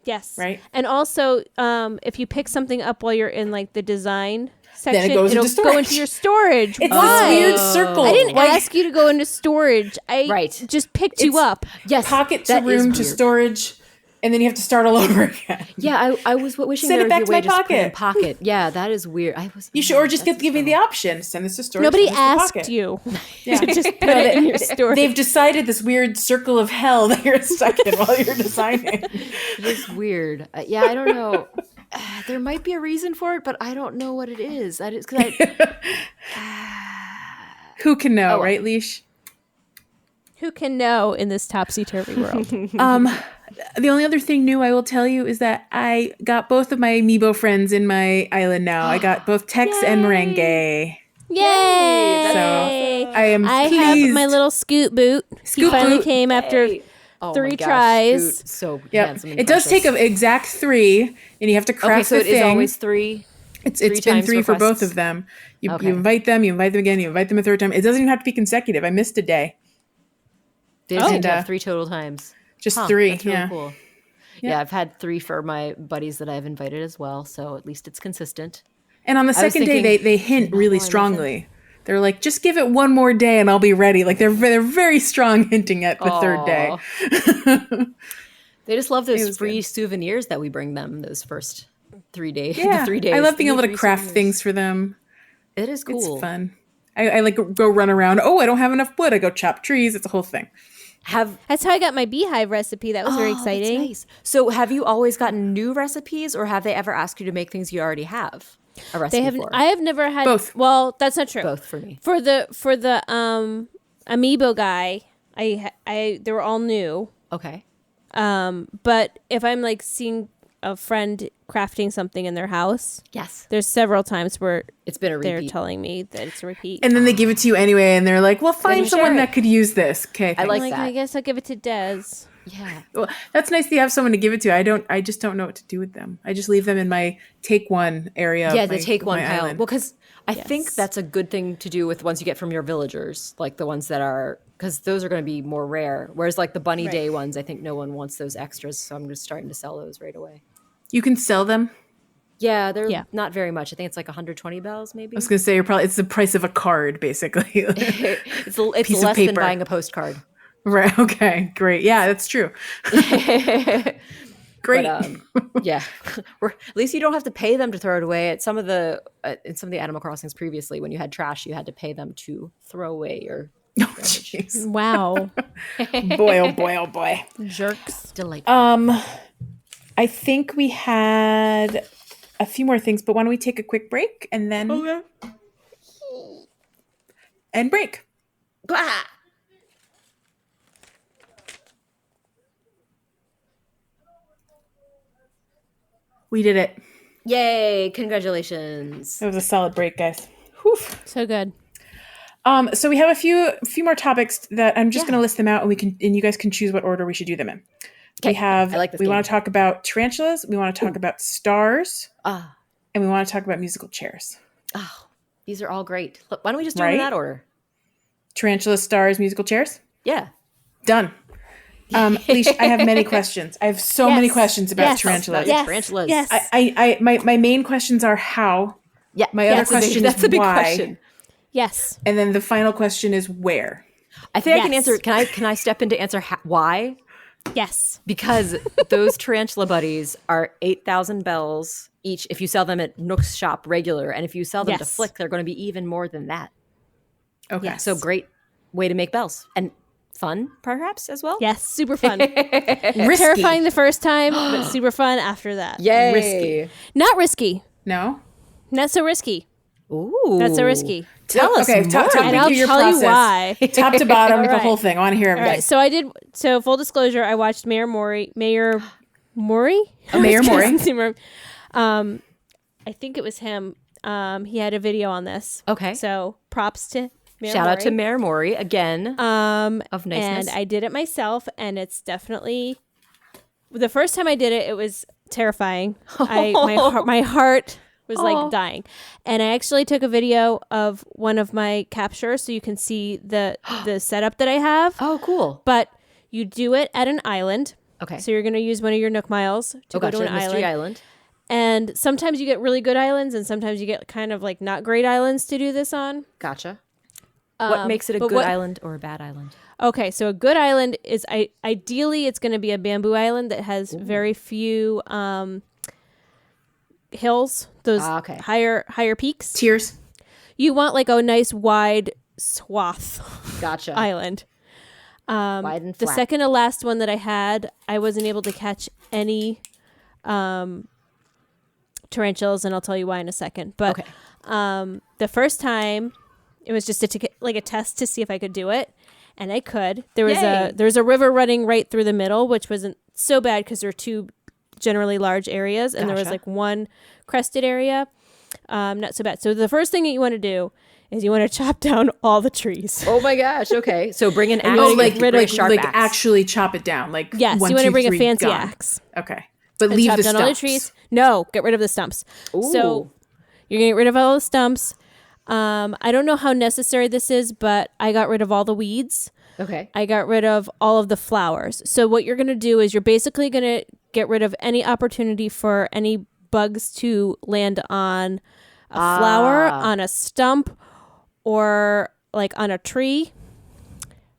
Yes. Right. And also, if you pick something up while you're in like the design section, goes it'll into go into storage. your storage. It's Why? this weird circle. I didn't Like, ask you to go into storage. I Right. just picked you It's- up. Yes, pocket to that is room to weird. storage, and then you have to start all over again. Yeah, I was wishing Send there it would back be a to way my to just put it in pocket. pocket. Yeah, that is weird. You should, or just give me the option. Send this to storage. Nobody send this to asked pocket. you Yeah. to just put it in your storage. They've decided this weird circle of hell that you're stuck in while you're designing. It is weird. Yeah, I don't know. There might be a reason for it, but I don't know what it is. That is because Who can know, Oh. right, Leash? Who can know in this topsy-turvy world? The only other thing new I will tell you is that I got both of my amiibo friends in my island now. I got both Tex and Merengue. Yay! So I am I pleased. have my little Scoot boot. He Scoot finally boot. came after Oh 3 my gosh, tries. Scoot, so Yep. handsome and It does take precious. an exact 3, and you have to craft Okay, so the it thing. is always 3. It's three been times 3 for both requests. of them. You Okay. invite them again, you invite them a third time. It doesn't even have to be consecutive. I missed a day. They just Oh. need to And, have 3 total times. Just Huh, 3. That's really Yeah. cool. Yeah, I've had 3 for my buddies that I've invited as well, so at least it's consistent. And on the I was second day, thinking, they hint not really more, strongly. They're like, just give it one more day and I'll be ready. Like they're very strong hinting at the third day. They just love It those was free good. souvenirs that we bring them those first 3 days. Yeah, the 3 days. I love They being able need to free craft souvenirs. things for them. It is cool. It's fun. I like go run around. Oh, I don't have enough wood. I go chop trees. It's a whole thing. That's how I got my beehive recipe. That was very That's exciting. nice. So have you always gotten new recipes, or have they ever asked you to make things you already have a recipe They have. for? I have never had Both. Well, that's not true. Both for me. For the amiibo guy, they were all new. Okay. But if I'm like seeing a friend crafting something in their house, Yes. there's several times where It's been a they're repeat. telling me that it's a repeat. And then they give it to you anyway, and they're like, "Well, find you someone share it. that could use this." Okay, I thanks. like like, that. I guess I'll give it to Des. Yeah. Well, that's nice that you have someone to give it to. I just don't know what to do with them. I just leave them in my take one area. Yeah, of the my- take one my pile. island. Well, because I Yes. think that's a good thing to do with ones you get from your villagers, like the ones that are, because those are going to be more rare. Whereas like the bunny Right. day ones, I think no one wants those extras, so I'm just starting to sell those right away. You can sell them. Yeah, they're Yeah. not very much. I think it's like 120 bells, maybe. I was gonna say it's the price of a card, basically. It's piece of less than paper. buying a postcard. Right. Okay. Great. Yeah, that's true. Great. But, yeah, at least you don't have to pay them to throw it away. At some of the in some of the Animal Crossings previously, when you had trash, you had to pay them to throw away your Oh, jeez. Wow. Boy, oh boy, oh boy. Jerks. delightful. I think we had a few more things, but why don't we take a quick break and then and break. We did it. Yay! Congratulations. It was a solid break, guys. Whew. So good. So we have a few more topics that I'm just going to list them out, and you guys can choose what order we should do them in. We have. I like this we game. want to talk about tarantulas. We want to talk about stars, Ah, and we want to talk about musical chairs. oh, these are all great. Look, why don't we just do them in Right? that order? Tarantulas, stars, musical chairs. Yeah. Done. Leash, I have many questions. I have so many questions about tarantulas. Yes. Tarantulas. Yes. My main questions are how, Yeah. My other that's a big- question that's is a big why. question. Yes. and then the final question is where. I think I can Yes. answer. Can I step in to answer why? Yes. Because those tarantula buddies are 8,000 bells each if you sell them at Nook's shop regular, and if you sell them to Yes. Flick, they're going to be even more than that. Okay. Yes. So great way to make bells and fun, perhaps as well. Yes. Super fun. Risky. Terrifying the first time, but super fun after that. Yay! Risky. Not risky. No. Not so risky. Ooh. That's so risky. Tell us more. Talk And me I'll through your tell you process. why. Top to bottom, the right. whole thing. I want to hear All everything. right. So I did. So full disclosure, I watched Mayor Maury. Mayor Maury? I think it was him. He had a video on this. Okay. So props to Mayor Shout Maury. out to Mayor Maury again. Of niceness. And I did it myself, and it's definitely the first time I did it. It was terrifying. My heart was like dying, and I actually took a video of one of my captures so you can see the setup that I have. Oh, cool. But you do it at an island. Okay. So you're going to use one of your Nook miles to go to an Mystery Island. And sometimes you get really good islands, and sometimes you get kind of like not great islands to do this on. Gotcha. What makes it a good island or a bad island? Okay, so a good island is ideally it's going to be a bamboo island that has very few hills, those higher peaks. Tiers. You want like a nice wide swath Gotcha. island. Wide and The flat. second to last one that I had, I wasn't able to catch any tarantulas, and I'll tell you why in a second. But the first time, it was just a test to see if I could do it, and I could. There was a river running right through the middle, which wasn't so bad because there were two generally large areas, and there was like one crested area. Not so bad. So the first thing that you want to do is you want to chop down all the trees. Oh my gosh. Okay. So bring an axe. Sharp axe. Actually chop it down. Like yes, one, you want to bring 3, a fancy gone. axe. Okay, but And leave chop the down stumps. all the trees. No, get rid of the stumps. Ooh. So you're gonna get rid of all the stumps. I don't know how necessary this is, but I got rid of all the weeds. Okay. I got rid of all of the flowers. So what you're gonna do is you're basically gonna get rid of any opportunity for any bugs to land on a flower, on a stump, or like on a tree,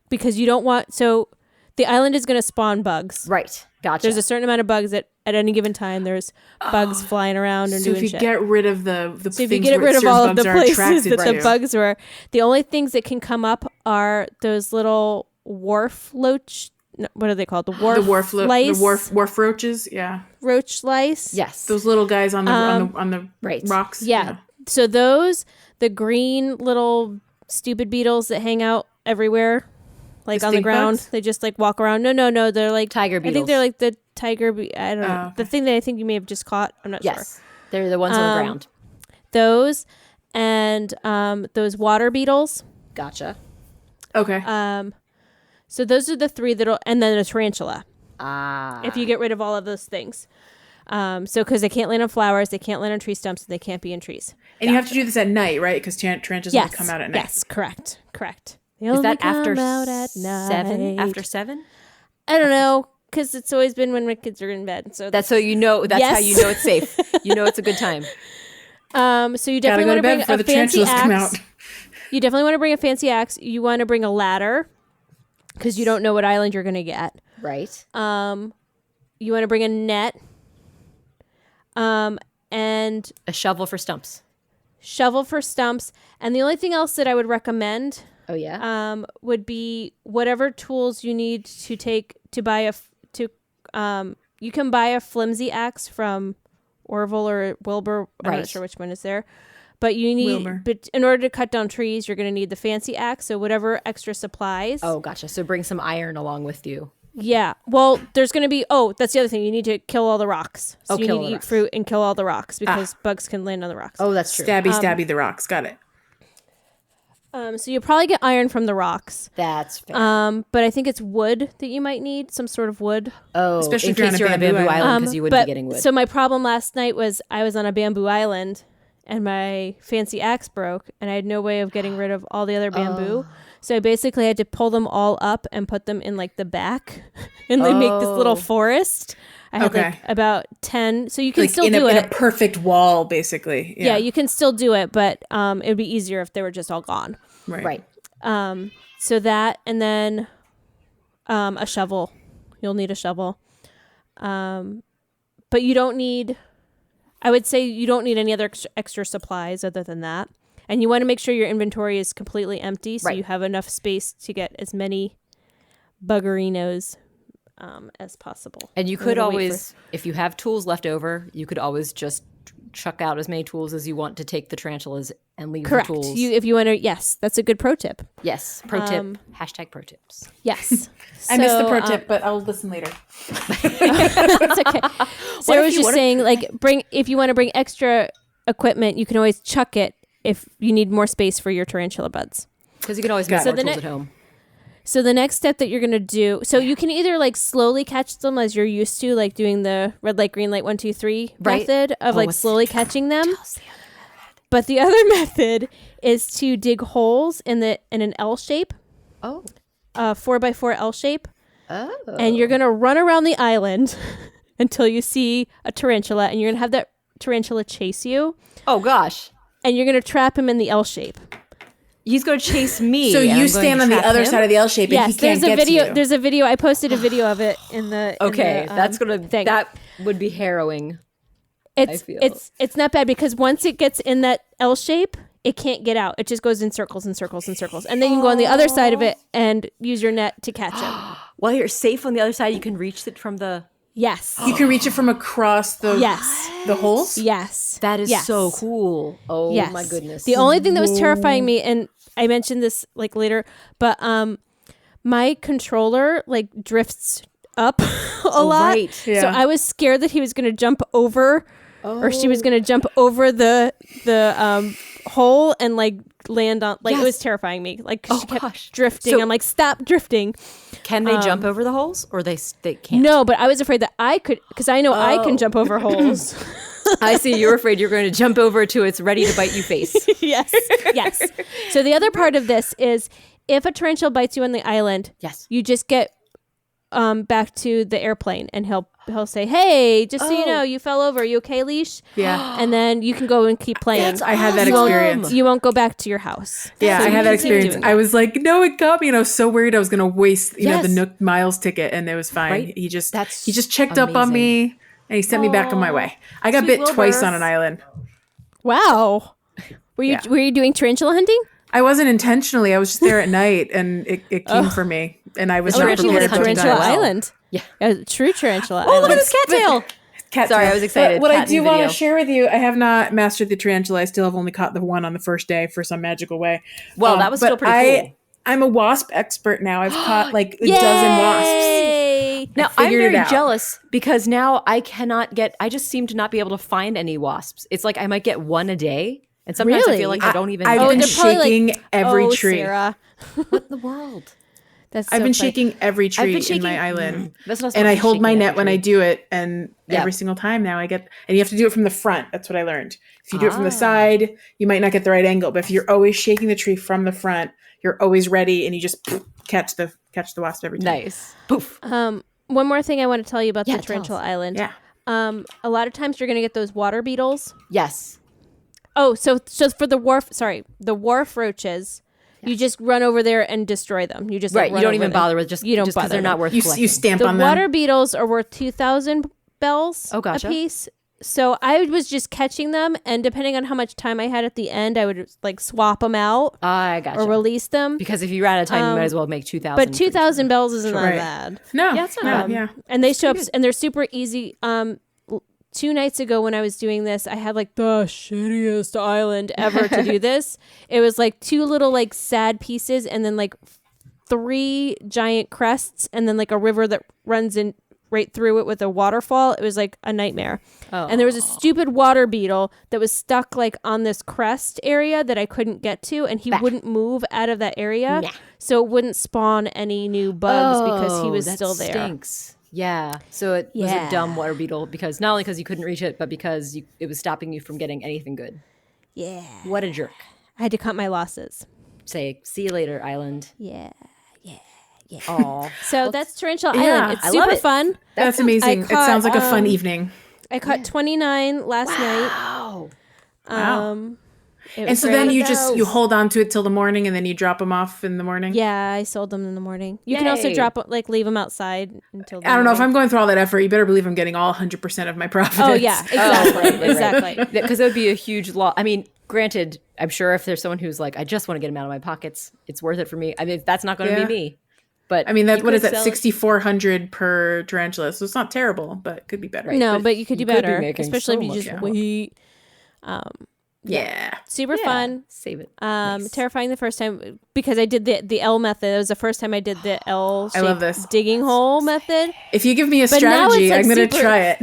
because you don't want. So the island is gonna spawn bugs. Right. Gotcha. There's a certain amount of bugs at any given time. There's bugs flying around and So doing if you shit. get rid of the So if things you get where rid of certain all of the bugs are places attracted that the to. bugs were, the only things that can come up are those little wharf loach. No, what are they called? The wharf lice. The wharf roaches. Yeah, roach lice. Yes. those little guys on the right. rocks. Yeah. So those, the green little stupid beetles that hang out everywhere, like The on the stink ground. bugs? They just like walk around. No. They're like Tiger I think beetles. they're like the tiger. I don't know. okay. The thing that I think you may have just caught. I'm not sure. Yes. They're the ones on the ground. Those and those water beetles. Gotcha. Okay. So those are the three that'll, and then a tarantula. Ah. If you get rid of all of those things. So because they can't land on flowers, they can't land on tree stumps, they can't be in trees. and you have to do this at night, right? Because tarantulas only come out at night. Yes, correct. They Is only that come after out at 7? night. After 7? I don't know, because it's always been when my kids are in bed. So That's so you know. That's how you know it's safe. You know it's a good time. so you Gotta definitely go want to to bed bring before a the fancy tarantulas come axe. out. You definitely want to bring a fancy axe. You want to bring a ladder because you don't know what island you're going to get. Right. You want to bring a net. And A shovel for stumps. shovel for stumps. And the only thing else that I would recommend Oh yeah. would be whatever tools you need to take to buy you can buy a flimsy axe from Orville or Wilbur. I'm Right. not sure which one is there. But you need, Wilbur. but in order to cut down trees, you're going to need the fancy axe. So whatever extra supplies. Oh, gotcha. So bring some iron along with you. Yeah. Well, there's going to be, that's the other thing. You need to kill all the rocks. So you kill need all to the eat rocks. fruit and kill all the rocks because bugs can land on the rocks. Oh, that's true. Stabby the rocks. Got it. So you'll probably get iron from the rocks. That's fair. But I think it's wood that you might need, some sort of wood. Oh, Especially in if you're case on a you're on a bamboo bamboo island. island because you wouldn't but, be getting wood. So my problem last night was I was on a bamboo island and my fancy axe broke and I had no way of getting rid of all the other bamboo. So I basically had to pull them all up and put them in like the back and then make this little forest. I had like about 10. So you can still do in it. a perfect wall, basically. Yeah, you can still do it, but it would be easier if they were just all gone. Right. So that, and then a shovel. You'll need a shovel. But you don't need, I would say you don't need any other extra supplies other than that. And you want to make sure your inventory is completely empty so you have enough space to get as many buggerinos as possible. And you could always, if you have tools left over, you could always just chuck out as many tools as you want to take the tarantulas and leave Correct. the tools. If you want to, yes, that's a good pro tip. Yes. Pro tip. Hashtag pro tips. Yes. I missed the pro tip, but I'll listen later. That's okay. So I was just saying, like, if you want to bring extra equipment, you can always chuck it if you need more space for your tarantula buds. Because you can always make more tools at home. So the next step that you're going to do, so you can either like slowly catch them as you're used to, like doing the red light, green light, 1, 2, 3 method of like slowly catching them. But the other method is to dig holes in an L shape. Oh. 4x4 L shape. Oh. And you're going to run around the island until you see a tarantula, and you're going to have that tarantula chase you. Oh gosh. And you're going to trap him in the L shape. He's going to chase me. So you stand on the other side of the L shape, and he can't get to you. There's a video. I posted a video of it in the. Okay, in the, that's gonna. thing. That would be harrowing. It's not bad because once it gets in that L shape, it can't get out. It just goes in circles and circles and circles, and then you can go on the other side of it and use your net to catch him. While you're safe on the other side, you can reach it from the. Yes. You can reach it from across the the holes? Yes. That is so cool. Oh my goodness. The only thing that was terrifying me, and I mentioned this like later, but my controller like drifts up a lot. Right. Yeah. So I was scared that he was going to jump over or she was going to jump over the hole and like land on, like it was terrifying me. Like she kept drifting. I'm like, stop drifting. Can they jump over the holes, or they can't? No, but I was afraid that I could, because I know I can jump over holes. I see. You're afraid you're going to jump over to its ready to bite you face. Yes. So the other part of this is if a tarantula bites you on the island, you just get back to the airplane, and he'll say, "Hey, just so you know, you fell over. You okay, leash?" Yeah. And then you can go and keep playing. I had that experience. You won't go back to your house. Yeah, So I you had that can experience. keep I was like, no, it got me. And I was so worried I was going to waste, the Nook Miles ticket, and it was fine. Right? He just checked up on amazing. me, and he sent me back on my way. I got bit twice on an island. Wow. Were you doing tarantula hunting? I wasn't intentionally. I was just there at night, and it came for me, and I was not You prepared had a for it. tarantula island. Yeah. A true tarantula Oh, island. look at this cattail. Sorry, I was excited. But what I Cat do in want to video. share with you, I have not mastered the tarantula. I still have only caught the one on the first day for some magical way. Well, that was still pretty cool. I'm a wasp expert now. I've caught like a dozen wasps. Now, I'm figured it very out. jealous because now I just seem to not be able to find any wasps. It's like I might get one a day. And sometimes I feel like I don't even I've get been they're probably shaking every tree. Sarah. what in the world. That's so I've been funny. shaking every tree shaking- in my island. That's not And I something hold my shaking net every when I tree. do it, and every single time now and you have to do it from the front. That's what I learned. If you do it from the side, you might not get the right angle. But if you're always shaking the tree from the front, you're always ready, and you just catch the wasp every time. Nice. Poof. One more thing I want to tell you about the tell tarantula us. island. Yeah. A lot of times you're going to get those water beetles. Yes. Oh, so for the wharf roaches, you just run over there and destroy them. You just Right. run You don't over even them. bother with just You don't because bother they're not them. worth collecting. You stamp The on them. water beetles are worth 2,000 bells Oh, gotcha. a piece. So I was just catching them, and depending on how much time I had at the end, I would like swap them out I got or release them. Because if you ran out of time, you might as well make 2,000. But 2,000 bells isn't that Right. bad. No. Yeah, it's not no, bad. yeah. And they show up, and they're super easy. 2 nights ago when I was doing this, I had like the shittiest island ever to do this. It was like 2 little like sad pieces, and then like 3 giant crests, and then like a river that runs in right through it with a waterfall. It was like a nightmare. And there was a stupid water beetle that was stuck like on this crest area that I couldn't get to, and he wouldn't move out of that area. Nah. So it wouldn't spawn any new bugs because he was that still there. Stinks. Yeah. So it was a dumb water beetle because not only because you couldn't reach it, but because it was stopping you from getting anything good. Yeah. What a jerk. I had to cut my losses. Say, see you later, island. Yeah. Aw. So that's Tarantula Yeah, Island. It's I love super it. fun. That's amazing. It caught, sounds like a fun evening. I caught 29 last night. Wow. It And was so great. then you hold on to it till the morning, and then you drop them off in the morning. Yeah, I sold them in the morning. You can also Yay. leave them outside until the I don't know if morning. I'm going through all that effort. You better believe I'm getting all 100% of my profits. Oh, yeah, exactly. Exactly. Because it would be a huge loss. I mean, granted, I'm sure if there's someone who's like, I just want to get them out of my pockets, it's worth it for me. I mean, that's not going to Yeah. be me. But I mean, you what is could that? sell it. 6,400 per tarantula. So it's not terrible, but it could be better. No, but you could do you could be better, making especially so if you much just more. wait. Yeah. Super Yeah. fun. Save it. Nice. Terrifying the first time because I did the L method. It was the first time I did the L I love this. digging hole method. If you give me a But now it's, strategy, like, I'm going to super- try it.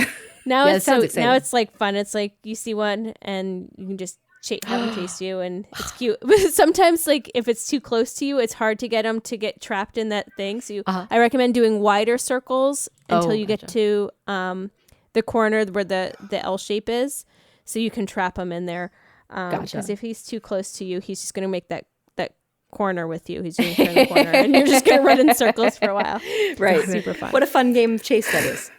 Now Yeah, it's that sounds now exciting. it's like fun. It's like you see one and you can just have them chase you, and it's cute. But sometimes, like if it's too close to you, it's hard to get them to get trapped in that thing. So I recommend doing wider circles until you get to the corner where the L shape is, so you can trap him in there. Because if he's too close to you, he's just going to make that corner with you. He's going to turn the corner, and you're just going to run in circles for a while. Right. It's super fun. What a fun game of chase that is.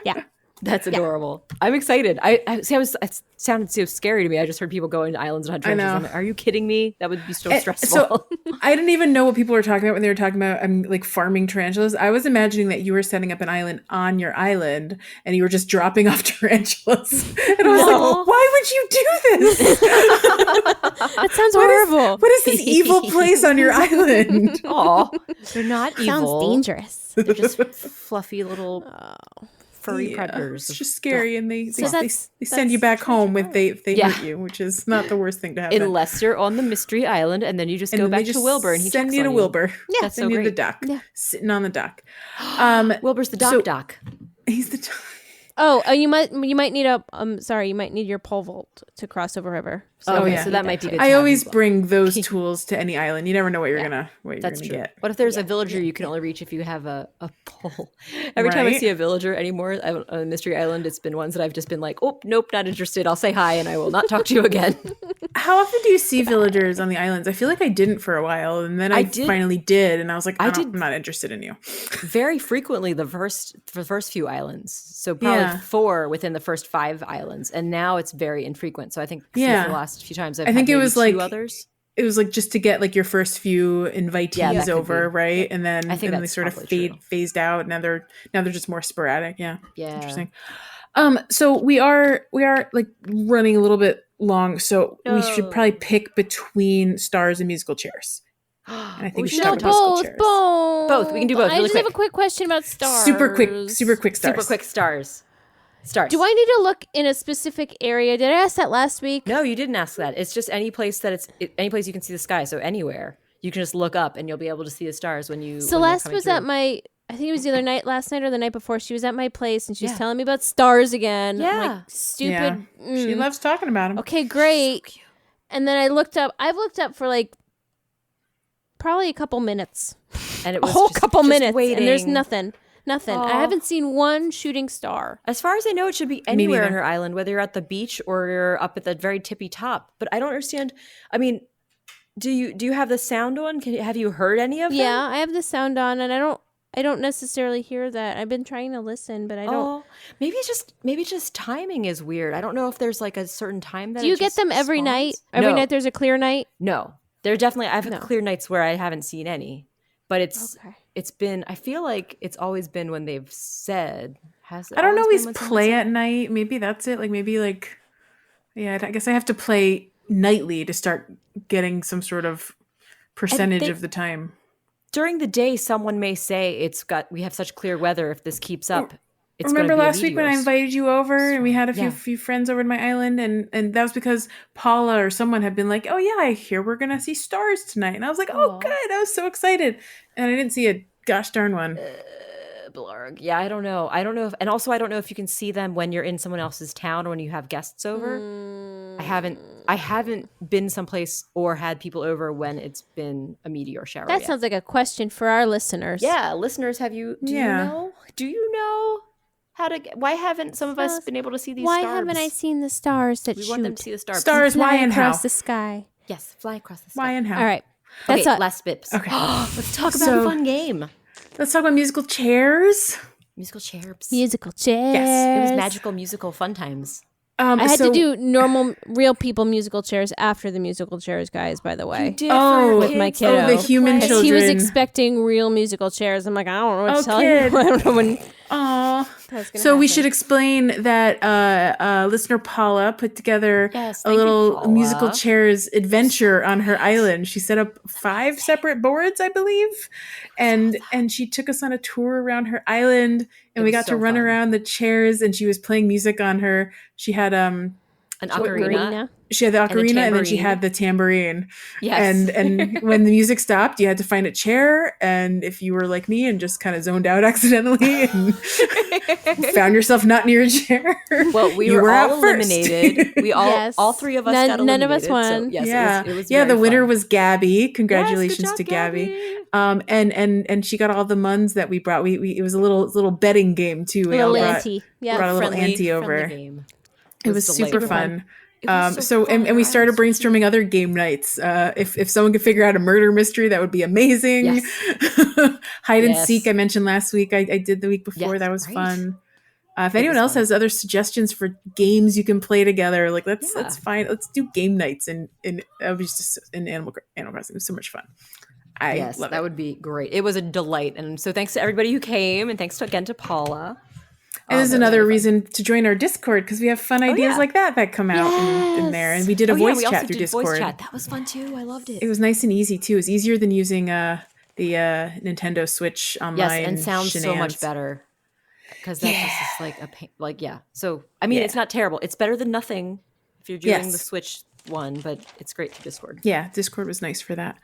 Yeah. That's adorable. I'm excited. I see. It sounded so scary to me. I just heard people go into islands and hunt tarantulas. know. I'm like, are you kidding me? That would be so stressful. So I didn't even know what people were talking about when they were talking about like farming tarantulas. I was imagining that you were setting up an island on your island and you were just dropping off tarantulas. And I was like, why would you do this? That sounds horrible. What is this evil place on your island? Aw, they're not evil. Sounds dangerous. They're just fluffy little furry predators. It's just scary, and they that's send you back home if they Yeah. hurt you, which is not the worst thing to happen. Unless you're on the mystery island, and then you just And go then they back just to Wilbur, and he send checks you to on Wilbur. Yeah. That's so Send you to the great. duck, Yeah. sitting on the duck. Wilbur's the so- doc. He's the duck. You might need you might need your pole vault to cross over river. So Okay, yeah. so that might be good. to I have always as well. bring those tools to any island. You never know what you're gonna That's true. get. What if there's a villager you can only reach if you have a pole? Every time I Right? see a villager anymore on a mystery island, it's been ones that I've just been like, oh, nope, not interested. I'll say hi and I will not talk to you again. How often do you see villagers on the islands? I feel like I didn't for a while, and then I did. finally did, and I was like, I I'm not interested in you. Very frequently for the first few islands. So probably 4 within the first 5 islands. And now it's very infrequent. So I think for the last few times I've I think had it maybe was 2 like others. It was like just to get like your first few invitees that could over, be. right? And then I think they that's sort of probably true. phased out. Now they're just more sporadic. Yeah. Yeah. Interesting. So we are like running a little bit long, so we should probably pick between stars and musical chairs. And I think we should No, talk about musical both, chairs. Both. We can do both I really just have a quick. quick question about stars. Super quick stars. Super quick stars. Stars. Do I need to look in a specific area? Did I ask that last week? No, you didn't ask that. It's just any place any place you can see the sky. So anywhere you can just look up and you'll be able to see the stars when you. Celeste when was they're at coming I think it was either last night or the night before. She was at my place and she was telling me about stars again. I'm Yeah. like, stupid. Yeah. She loves talking about them. Okay, great. And then I've looked up for like probably a couple minutes. through. And it A was whole just, couple just minutes. waiting. And there's nothing. Nothing. Aw. I haven't seen one shooting star. As far as I know, it should be anywhere on neither. her island, whether you're at the beach or you're up at the very tippy top. But I don't understand. I mean, do you have the sound on? Have you heard any of them? Yeah, I have the sound on and I don't necessarily hear that. I've been trying to listen, but I don't. Oh, maybe it's just timing is weird. I don't know if there's like a certain time that. Do you it get just them every spawns. night? Every No. night there's a clear night? No, they're definitely. I've had No. clear nights where I haven't seen any, but Okay. it's been. I feel like it's always been when they've said. Has it I don't always always been when play someone at night. Maybe that's it. Like maybe like, yeah. I guess I have to play nightly to start getting some sort of percentage of the time. during the day, someone may say we have such clear weather. If this keeps up, it's Remember gonna be a last week when I meteor. invited you over and we had a Yeah. few friends over to my island, and that was because Paula or someone had been like, "Oh yeah, I hear we're gonna see stars tonight," and I was like, "Oh Aw. good!" I was so excited, and I didn't see a gosh darn one. Blarg. Yeah, I don't know. I don't know and also I don't know if you can see them when you're in someone else's town or when you have guests over. I haven't been someplace or had people over when it's been a meteor shower. That yet. sounds like a question for our listeners. Yeah, listeners, do you know? Do you know why haven't some of us been able to see these Why stars? haven't I seen the stars that We shoot? want them to see the stars. Stars, why fly and how? across the sky. Yes, fly across the sky. Why and how? All right. That's Okay, all. last bips. Okay. Let's talk about So- a fun game. Let's talk about musical chairs. Musical chairs. Musical chairs. Yes, it was magical musical fun times. I had to do normal, real people musical chairs after the musical chairs, guys, by the way. Oh, with my kids. Oh, the kiddo. human Because children. he was expecting real musical chairs. I'm like, I don't know what to tell kid. you. I don't know when Aw. that's gonna So we happen. should explain that listener Paula put together Yes, a thank you, little Paula. musical chairs adventure on her island. She set up 5 separate boards, I believe, and she took us on a tour around her island, and we was got to so run fun. around the chairs, and she was playing music on her. She had An ocarina. She had the ocarina and then she tambourine. had the tambourine. Yes. And when the music stopped, you had to find a chair. And if you were like me and just kind of zoned out accidentally and found yourself not near a chair, Well, we you were all out first. eliminated. We all, Yes. all three of us got eliminated. None of us won. So, yes, yeah, it was yeah. very The winner fun. was Gabby. Congratulations Yes, good to job, Gabby. And she got all the muns that we brought. We it was a little betting game too. We Little all ante. Yeah. brought a little Friendly- ante over. friendly game. It was super delightful. fun. It was so fun. And we started brainstorming other game nights. If someone could figure out a murder mystery, that would be amazing. Yes. Hide and Yes. seek, I mentioned last week. I did the week before. Yes, that was right. fun. If It anyone was else fun. has other suggestions for games you can play together, like let's Yeah. find let's do game nights in Animal Crossing. It was so much fun. I Yes, love that it. would be great. It was a delight. And so thanks to everybody who came, and thanks again to Paula. And there's that was another really fun. reason to join our Discord because we have fun ideas yeah. like that come out in there. And we did a voice we chat also through did Discord. Voice chat. That was fun too. I loved it. It was nice and easy too. It was easier than using the Nintendo Switch online. Yes, and sounds so much shenanigans. better. Because that's just like a pain. Like, yeah. So, I mean, it's not terrible. It's better than nothing if you're doing the Yes. Switch one, but it's great through Discord. Yeah, Discord was nice for that.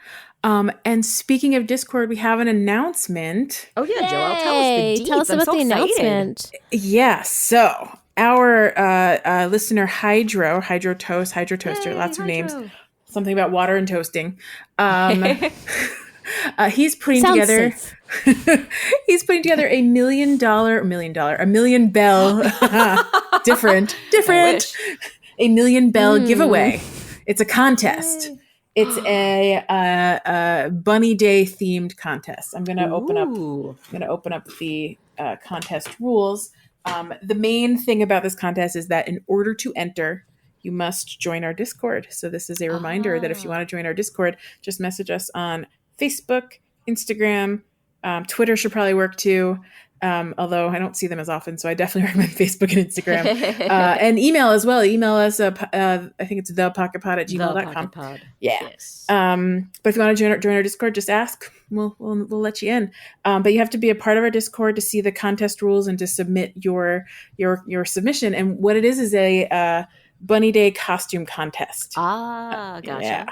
And speaking of Discord, we have an announcement. Oh, yeah, Joelle, tell us the Yay, deets. Tell us I'm about so the excited. announcement. Yeah, so our listener Hydro Toaster, lots of names. Something about water and toasting. He's putting Sounds together safe. he's putting together a $1 million bell different wish. $1 million bell giveaway. It's a contest. It's a Bunny Day themed contest. I'm gonna open up the contest rules. The main thing about this contest is that in order to enter, you must join our Discord. So this is a reminder that if you want to join our Discord, just message us on Facebook, Instagram, Twitter should probably work too. Although I don't see them as often, so I definitely recommend Facebook and Instagram. And email as well. Email us, I think it's thepocketpod@gmail.com. Yeah. Yes. But if you want to join our Discord, just ask. We'll let you in. But you have to be a part of our Discord to see the contest rules and to submit your submission. And what it is a Bunny Day costume contest. Gotcha. Yeah.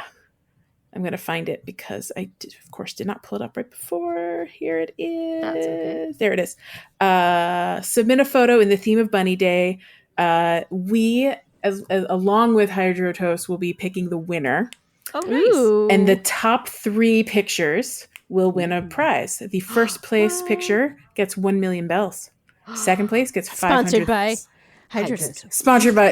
I'm going to find it because I, of course, did not pull it up right before. Here it is. That's okay. There it is. Submit a photo in the theme of Bunny Day. We, as along with Hydro Toast, will be picking the winner. Oh, nice. Ooh. And the top 3 pictures will win a prize. The first place picture gets 1 million bells. Second place gets 500. Sponsored by Hydro Toast. Sponsored by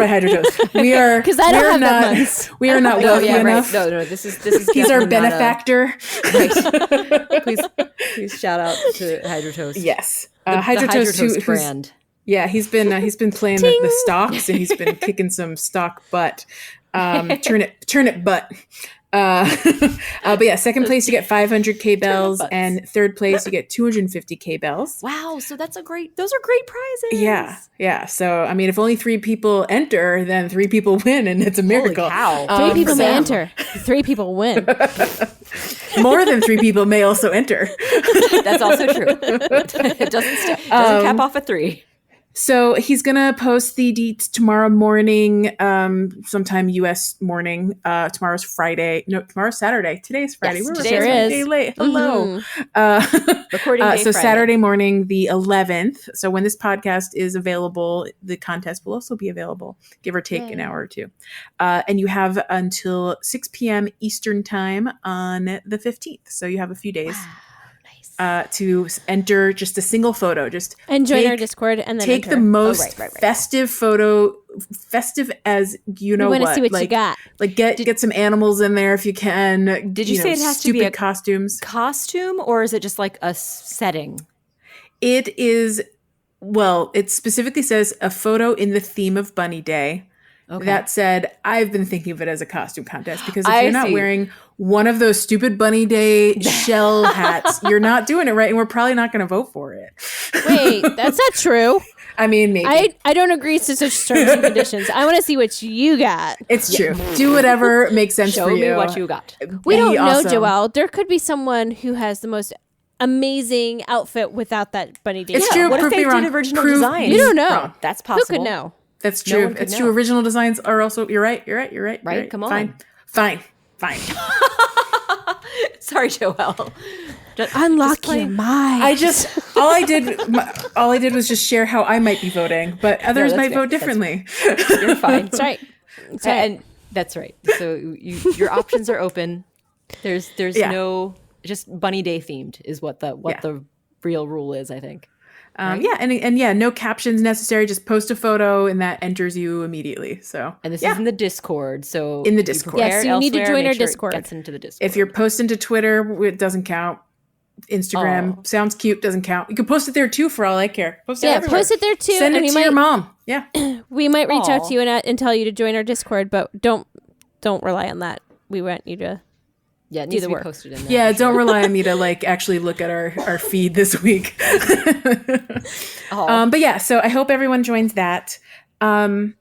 Hydro Toast. We are Because I don't have that much. We are not wealthy enough. Right. No, this is He's our definitely not benefactor. Right. Please shout out to Hydro Toast. Yes, The Hydro Toast who's- brand. Yeah, he's been playing the stocks and he's been kicking some stock butt. Turnip butt. But yeah, second place you get 500k bells, butts. and third place you get 250k bells. Wow, so those are great prizes. Yeah. So I mean, if only 3 people enter, then 3 people win, and it's a miracle. cow. 3 people may so- enter. 3 people win. More than 3 people may also enter. That's also true. It doesn't cap off at 3. So he's gonna post the deets tomorrow morning, sometime U.S. morning. Tomorrow's Friday. No, tomorrow's Saturday. Today's Friday. Yes, We're today recording is. a day late. Hello. Recording day So Friday. Saturday morning, the 11th. So when this podcast is available, the contest will also be available, give or take an hour or 2. And you have until 6 p.m. Eastern time on the 15th. So you have a few days. To enter just a single photo. Just And join take- our Discord and then take enter. the most right. festive photo, festive as you know We want what. to see what like, you got. Like get some animals in there if you can. Did you say know, it has to be stupid a- costumes? Costume, or is it just like a setting? It is. Well, it specifically says a photo in the theme of Bunny Day. Okay. That said, I've been thinking of it as a costume contest because if I you're not see. wearing one of those stupid Bunny Day shell hats, you're not doing it right, and we're probably not going to vote for it. Wait, that's not true. I mean, maybe. I don't agree to such terms and conditions. I want to see what you got. It's true. Do whatever makes sense Show for you. me what you got. We Be don't know, awesome. Joelle. There could be someone who has the most amazing outfit without that bunny day. It's shell. true. What if Prove they me wrong. did original Prove design? me You don't know. wrong. That's Who possible. could know? That's No true. one could It's true. know. Original designs are also. You're right. Right? Come on. Fine. Sorry, Joelle. Unlock your mind. All I did was just share how I might be voting, but others that's might fair. vote differently. You're fine. That's right. And that's right. So your options are open. There's Yeah. no just bunny day themed is what the real rule is, I think. Yeah, and yeah, no captions necessary. Just post a photo, and that enters you immediately. So, And this is in the Discord. So In the if you Discord. prepare Yes, you need to elsewhere, join make our sure it Discord. Gets into the Discord. if you're posting to Twitter, it doesn't count. Instagram sounds cute, doesn't count. You can post it there too, for all I care. Post it everywhere. post it there too. Send and it we to your might mom. Yeah, we might reach out Aw. to you and tell you to join our Discord, but don't rely on that. We want you to. it needs the to be work. posted in there. yeah. for Don't rely on me to like actually look at our feed this week. Aw. But yeah, so I hope everyone joins that. And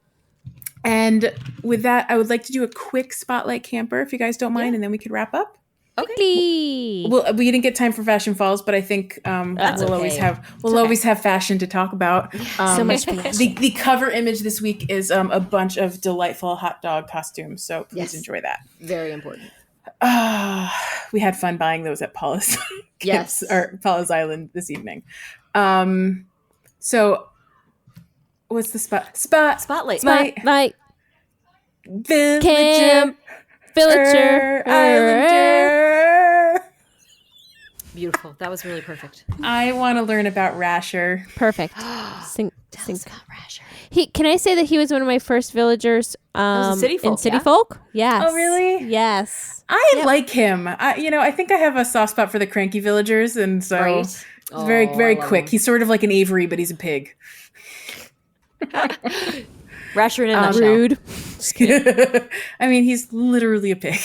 with that, I would like to do a quick spotlight camper, if you guys don't mind, and then we could wrap up. Quickly. Well, we didn't get time for Fashion Falls, but I think we'll always have fashion to talk about. So much fashion. The cover image this week is a bunch of delightful hot dog costumes, so please Yes. enjoy that. Very important. We had fun buying those at Paula's Yes. or Paula's Island this evening. So what's the Spotlight. Like Villager, Camp Villager. Islander. Beautiful. That was really perfect. I want to learn about Rasher. Perfect. Sing. Scott Rasher. Can I say that he was one of my first villagers was in City Folk, in City yeah? Folk? Yes. Oh, really? Yes. I like him. I think I have a soft spot for the cranky villagers, and so Right? it's very, Oh, very I love quick. him. He's sort of like an Avery, but he's a pig. Rasher in a nutshell. Rude. I mean, he's literally a pig.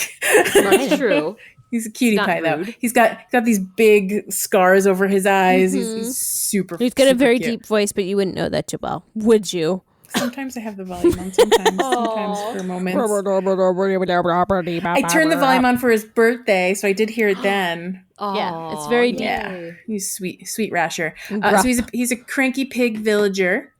That's true. He's a cutie not pie, though. rude. He's got these big scars over his eyes. He's super. He's got a super very cute. deep voice, but you wouldn't know that, Jabal. Would you? Sometimes I have the volume on. Sometimes for moments. I turned the volume on for his birthday, so I did hear it then. Yeah, it's very deep. Yeah, he's sweet Rasher. Gruff. So he's a cranky pig villager.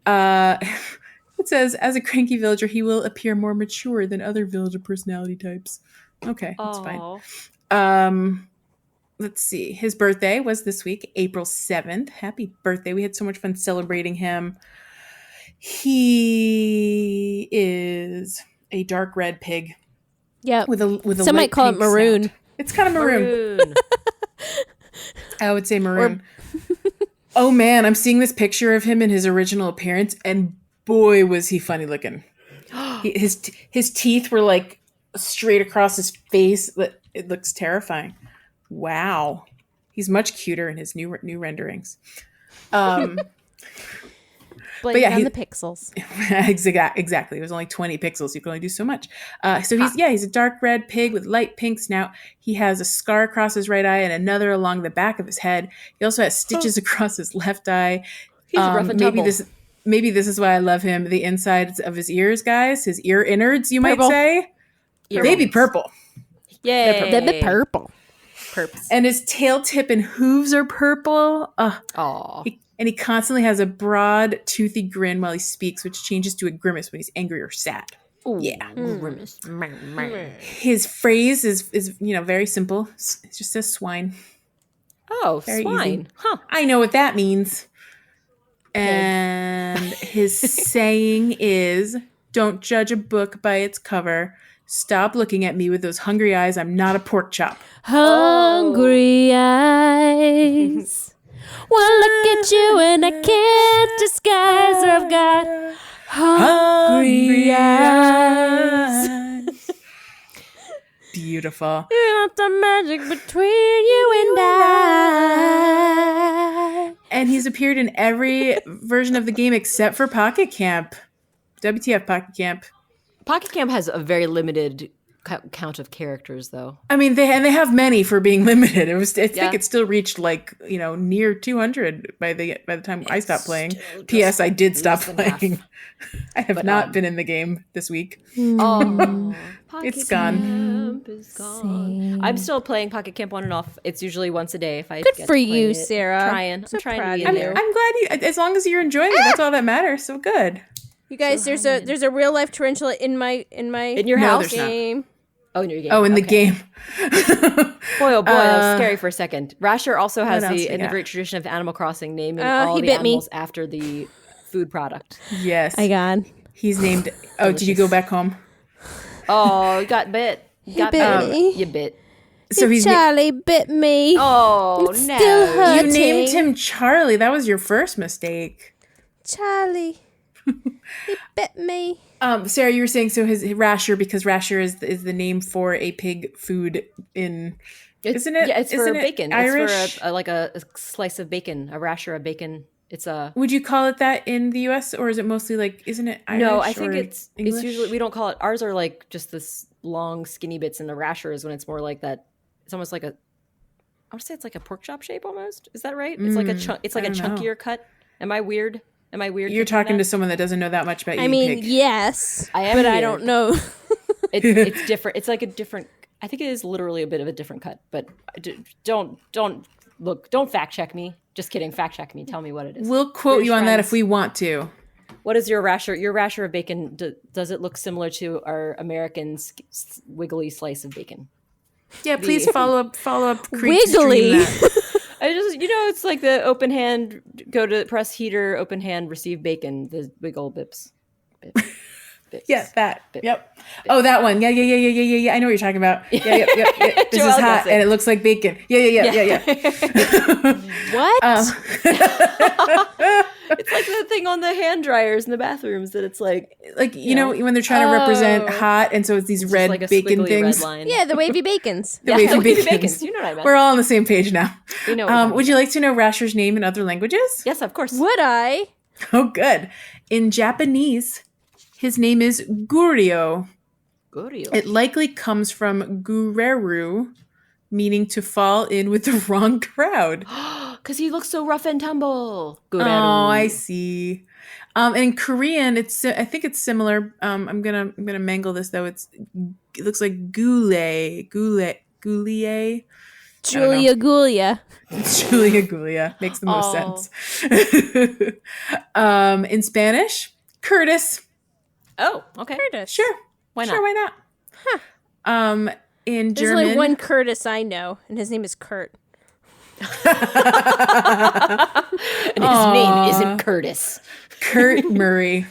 It says, as a cranky villager, he will appear more mature than other villager personality types. Okay, that's fine. Let's see. His birthday was this week, April 7th. Happy birthday. We had so much fun celebrating him. He is a dark red pig Yeah. with a Some light might call it pink maroon. snout. It's kind of maroon. I would say maroon. Oh man, I'm seeing this picture of him in his original appearance, and boy was he funny looking. His teeth were like straight across his face. It looks terrifying. Wow, he's much cuter in his new renderings. Blame yeah, on the pixels. Exactly. It was only 20 pixels. You can only do so much. So he's a dark red pig with light pink snout. He has a scar across his right eye and another along the back of his head. He also has stitches across his left eye. He's rough and tumble. Maybe this is why I love him. The insides of his ears, guys, his ear innards, you Purple. might say. They be purple. Yay. They're the purple. Perps. And his tail tip and hooves are purple. Aw. And he constantly has a broad, toothy grin while he speaks, which changes to a grimace when he's angry or sad. Yeah. Grimace. His phrase is very simple. It just says swine. Oh, Very swine. easy. Huh. I know what that means. And his saying is, don't judge a book by its cover. Stop looking at me with those hungry eyes. I'm not a pork chop. Hungry eyes. Well, look at you and I can't disguise. I've got hungry eyes. Beautiful. You want the magic between you and I. And he's appeared in every version of the game except for Pocket Camp. WTF Pocket Camp. Pocket Camp has a very limited count of characters, though. I mean, they have many for being limited. I think Yeah. it still reached near 200 by the time I stopped playing. P.S. I did stop less than half. playing. I have not been in the game this week. Oh, It's gone. Camp is gone. I'm still playing Pocket Camp on and off. It's usually once a day if I Good get for to play you, it. Sarah. I'm trying So to proud be of in you. there. I'm glad as long as you're enjoying it, that's all that matters. So good. You guys, So there's a real life tarantula in your No, house there's not. game. Oh, in your game. Oh, in the Okay. game. Boy, oh boy, that was scary for a second. Rasher also has else we in the got? great tradition of Animal Crossing naming Oh, all he the bit me. animals after the food product. Yes. I got. He's named. Oh, did you go back home? Oh, you got bit. You bit me. You bit. So he's Charlie bit me. Oh, It's no. still hurting. you named him Charlie. That was your first mistake. Charlie. He bit me. Sarah, you were saying so his Rasher, because Rasher is the name for a pig food in. Isn't it? Yeah, it's for isn't it bacon. Irish? It's for a slice of bacon, a rasher of bacon. It's a Would you call it that in the U.S. or is it mostly like? Isn't it Irish? no. I think or it's English? usually we don't call it. Ours are like just this long skinny bits, and the rasher is when it's more like that. It's almost like a. I would say it's like a pork chop shape almost. Is that right? It's like a chunk. It's like a I don't know. chunkier cut. Am I weird? Am I weird? You're thinking talking that? to someone that doesn't know that much about I eating mean, pig. yes, I am but I weird. don't know. It's different. It's like a different. I think it is literally a bit of a different cut. But don't look. Don't fact check me. Just kidding. Fact check me. Tell me what it is. We'll quote British you on that friends. if we want to. What is your rasher? Your rasher of bacon? Does it look similar to our American wiggly slice of bacon? Yeah, please follow up. Wiggly. That. I just, it's like the open hand, go to press heater, open hand, receive bacon, the wiggle bips. Bips. Yeah, that. Bips. Yep. Oh, that one. Yeah. I know what you're talking about. Yeah. This is Joelle hot gets it. and it looks like bacon. Yeah. What? It's like the thing on the hand dryers in the bathrooms that it's like, Like, you know, when they're trying to represent Oh. hot, and so it's these red like a bacon squiggly things. red line. Yeah, the wavy bacons. Yeah, wavy the wavy bacons. bacons. You know what I meant. We're all on the same page now. We know what you're Would you like to know Rasher's name in other languages? Yes, of course. Would I? Oh, good. In Japanese, his name is Gurio. Gorio. It likely comes from gureru, meaning to fall in with the wrong crowd. Because he looks so rough and tumble. Oh, I see. And in Korean, I think it's similar. I'm gonna mangle this though. It looks like gulie. Julia Gulia. Julia Gulia makes the most sense. In Spanish, Curtis. Oh, okay. Curtis. Sure. Why not? Sure, why not? In There's German, only one Curtis I know, and his name is Kurt. And his name isn't Curtis. Kurt Murray.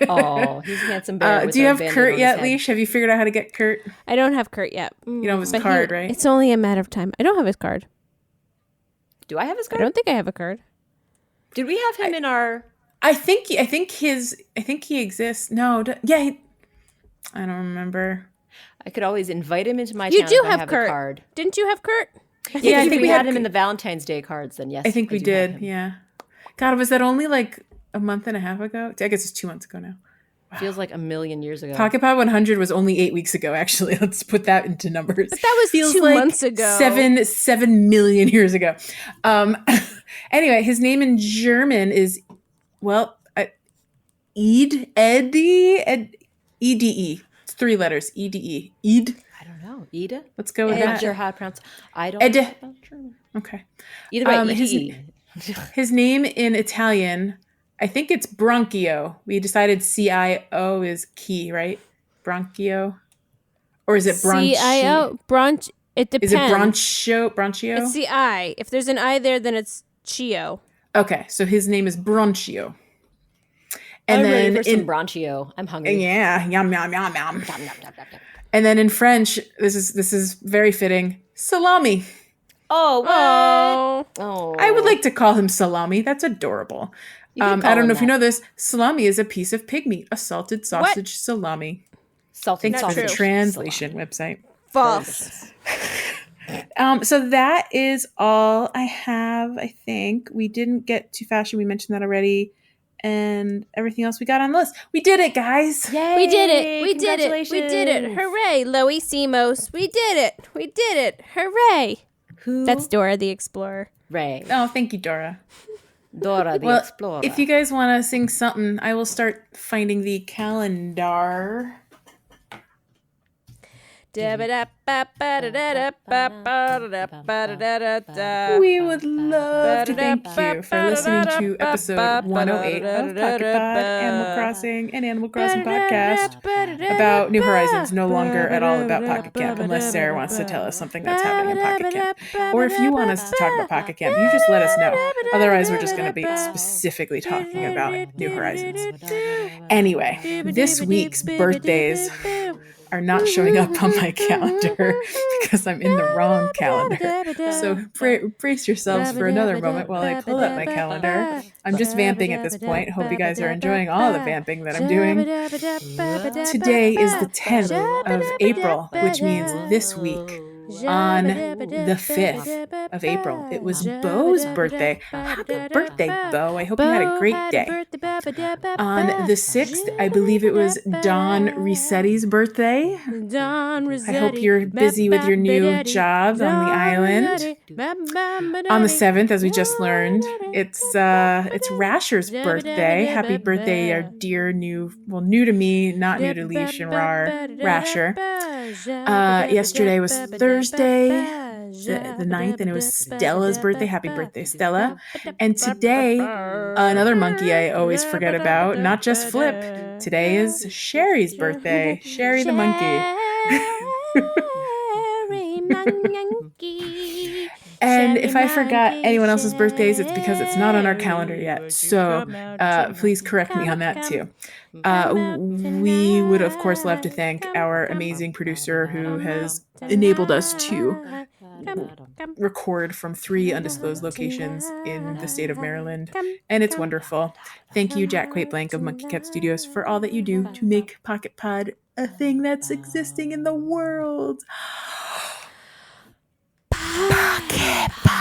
Oh, he's a handsome bear. Do you have Kurt yet, Leash? Have you figured out how to get Kurt? I don't have Kurt yet. You don't have his But card, right? It's only a matter of time. I don't have his card. Do I have his I card? don't think I have a card. Did we have him in our? I think he exists. No, I don't remember. I could always invite him into my You town do if I have have Kurt. a card. Didn't you have Kurt? Yeah, If we had him in the Valentine's Day cards, then yes. I think we do have did. him. Yeah. God, was that only like a month and a half ago? I guess it's 2 months ago now. Feels like a million years ago. Pocket Pod 100 was only 8 weeks ago. Actually, let's put that into numbers. But that was Feels 2 like months ago. 7 million years ago. Anyway, his name in German is Ede. Ede. It's 3 letters. Ede. Ede. I don't know. Ida? Let's go with I'm not that. sure how to pronounce. I don't Ed. know about German. Okay. Either way, E-D-E. His name in Italian, I think it's Bronchio. We decided CIO is key, right? Bronchio? Or is it Bronchio? CIO? Bronch. It depends. Is it Bronchio? It's the I. If there's an I there, then it's Chio. Okay, so his name is Bronchio. And I'm then ready for some Bronchio. I'm hungry. yeah, yum yum yum yum. Yum, yum, yum, yum, yum. And then in French, this is very fitting. Salami. Oh, what? Oh. Oh. I would like to call him salami. That's adorable. can I call don't him know if you that. know this. Salami is a piece of pig meat, a salted sausage salami. Salted Thanks for the sausage. translation website. False. So that is all I have, I think. We didn't get to fashion. We mentioned that already. And everything else we got on the list. We did it, guys. Yay! We did it. We did it. We did it. Congratulations. Hooray, Loie Simos. We did it. We did it. Hooray. Who? That's Dora the Explorer. Ray. Oh, thank you, Dora. Dora the Well, Explorer. if you guys want to sing something, I will start finding the calendar. We would love to thank you for listening to episode 108 of Pocket Pod, Animal Crossing, an Animal Crossing podcast about New Horizons, no longer at all about Pocket Camp, unless Sarah wants to tell us something that's happening in Pocket Camp. Or if you want us to talk about Pocket Camp, you just let us know. Otherwise, we're just going to be specifically talking about New Horizons. Anyway, this week's birthdays are not showing up on my calendar because I'm in the wrong calendar. So brace yourselves for another moment while I pull up my calendar. I'm just vamping at this point. Hope you guys are enjoying all the vamping that I'm doing. Today is the 10th of April, which means this week on the 5th of April, it was Bo's birthday. Happy birthday, Bo. I hope you had a great day. On the 6th, I believe it was Don Resetti's birthday. I hope you're busy with your new job on the island. On the 7th, as we just learned, it's Rasher's birthday. Happy birthday, our dear new to me, not new to Leash and Rasher. Yesterday was Thursday, the 9th, and it was Stella's birthday. Happy birthday, Stella. And today, another monkey I always forget about, not just Flip. Today is Sherry's birthday. Sherry the monkey. And if I forgot anyone else's birthdays, it's because it's not on our calendar yet. So please correct me on that too. We would, of course, love to thank our amazing producer who has enabled us to record from 3 undisclosed locations in the state of Maryland. And it's wonderful. Thank you, Jack Quaid Blank of Monkey Cat Studios, for all that you do to make Pocket Pod a thing that's existing in the world. Pocket Pod.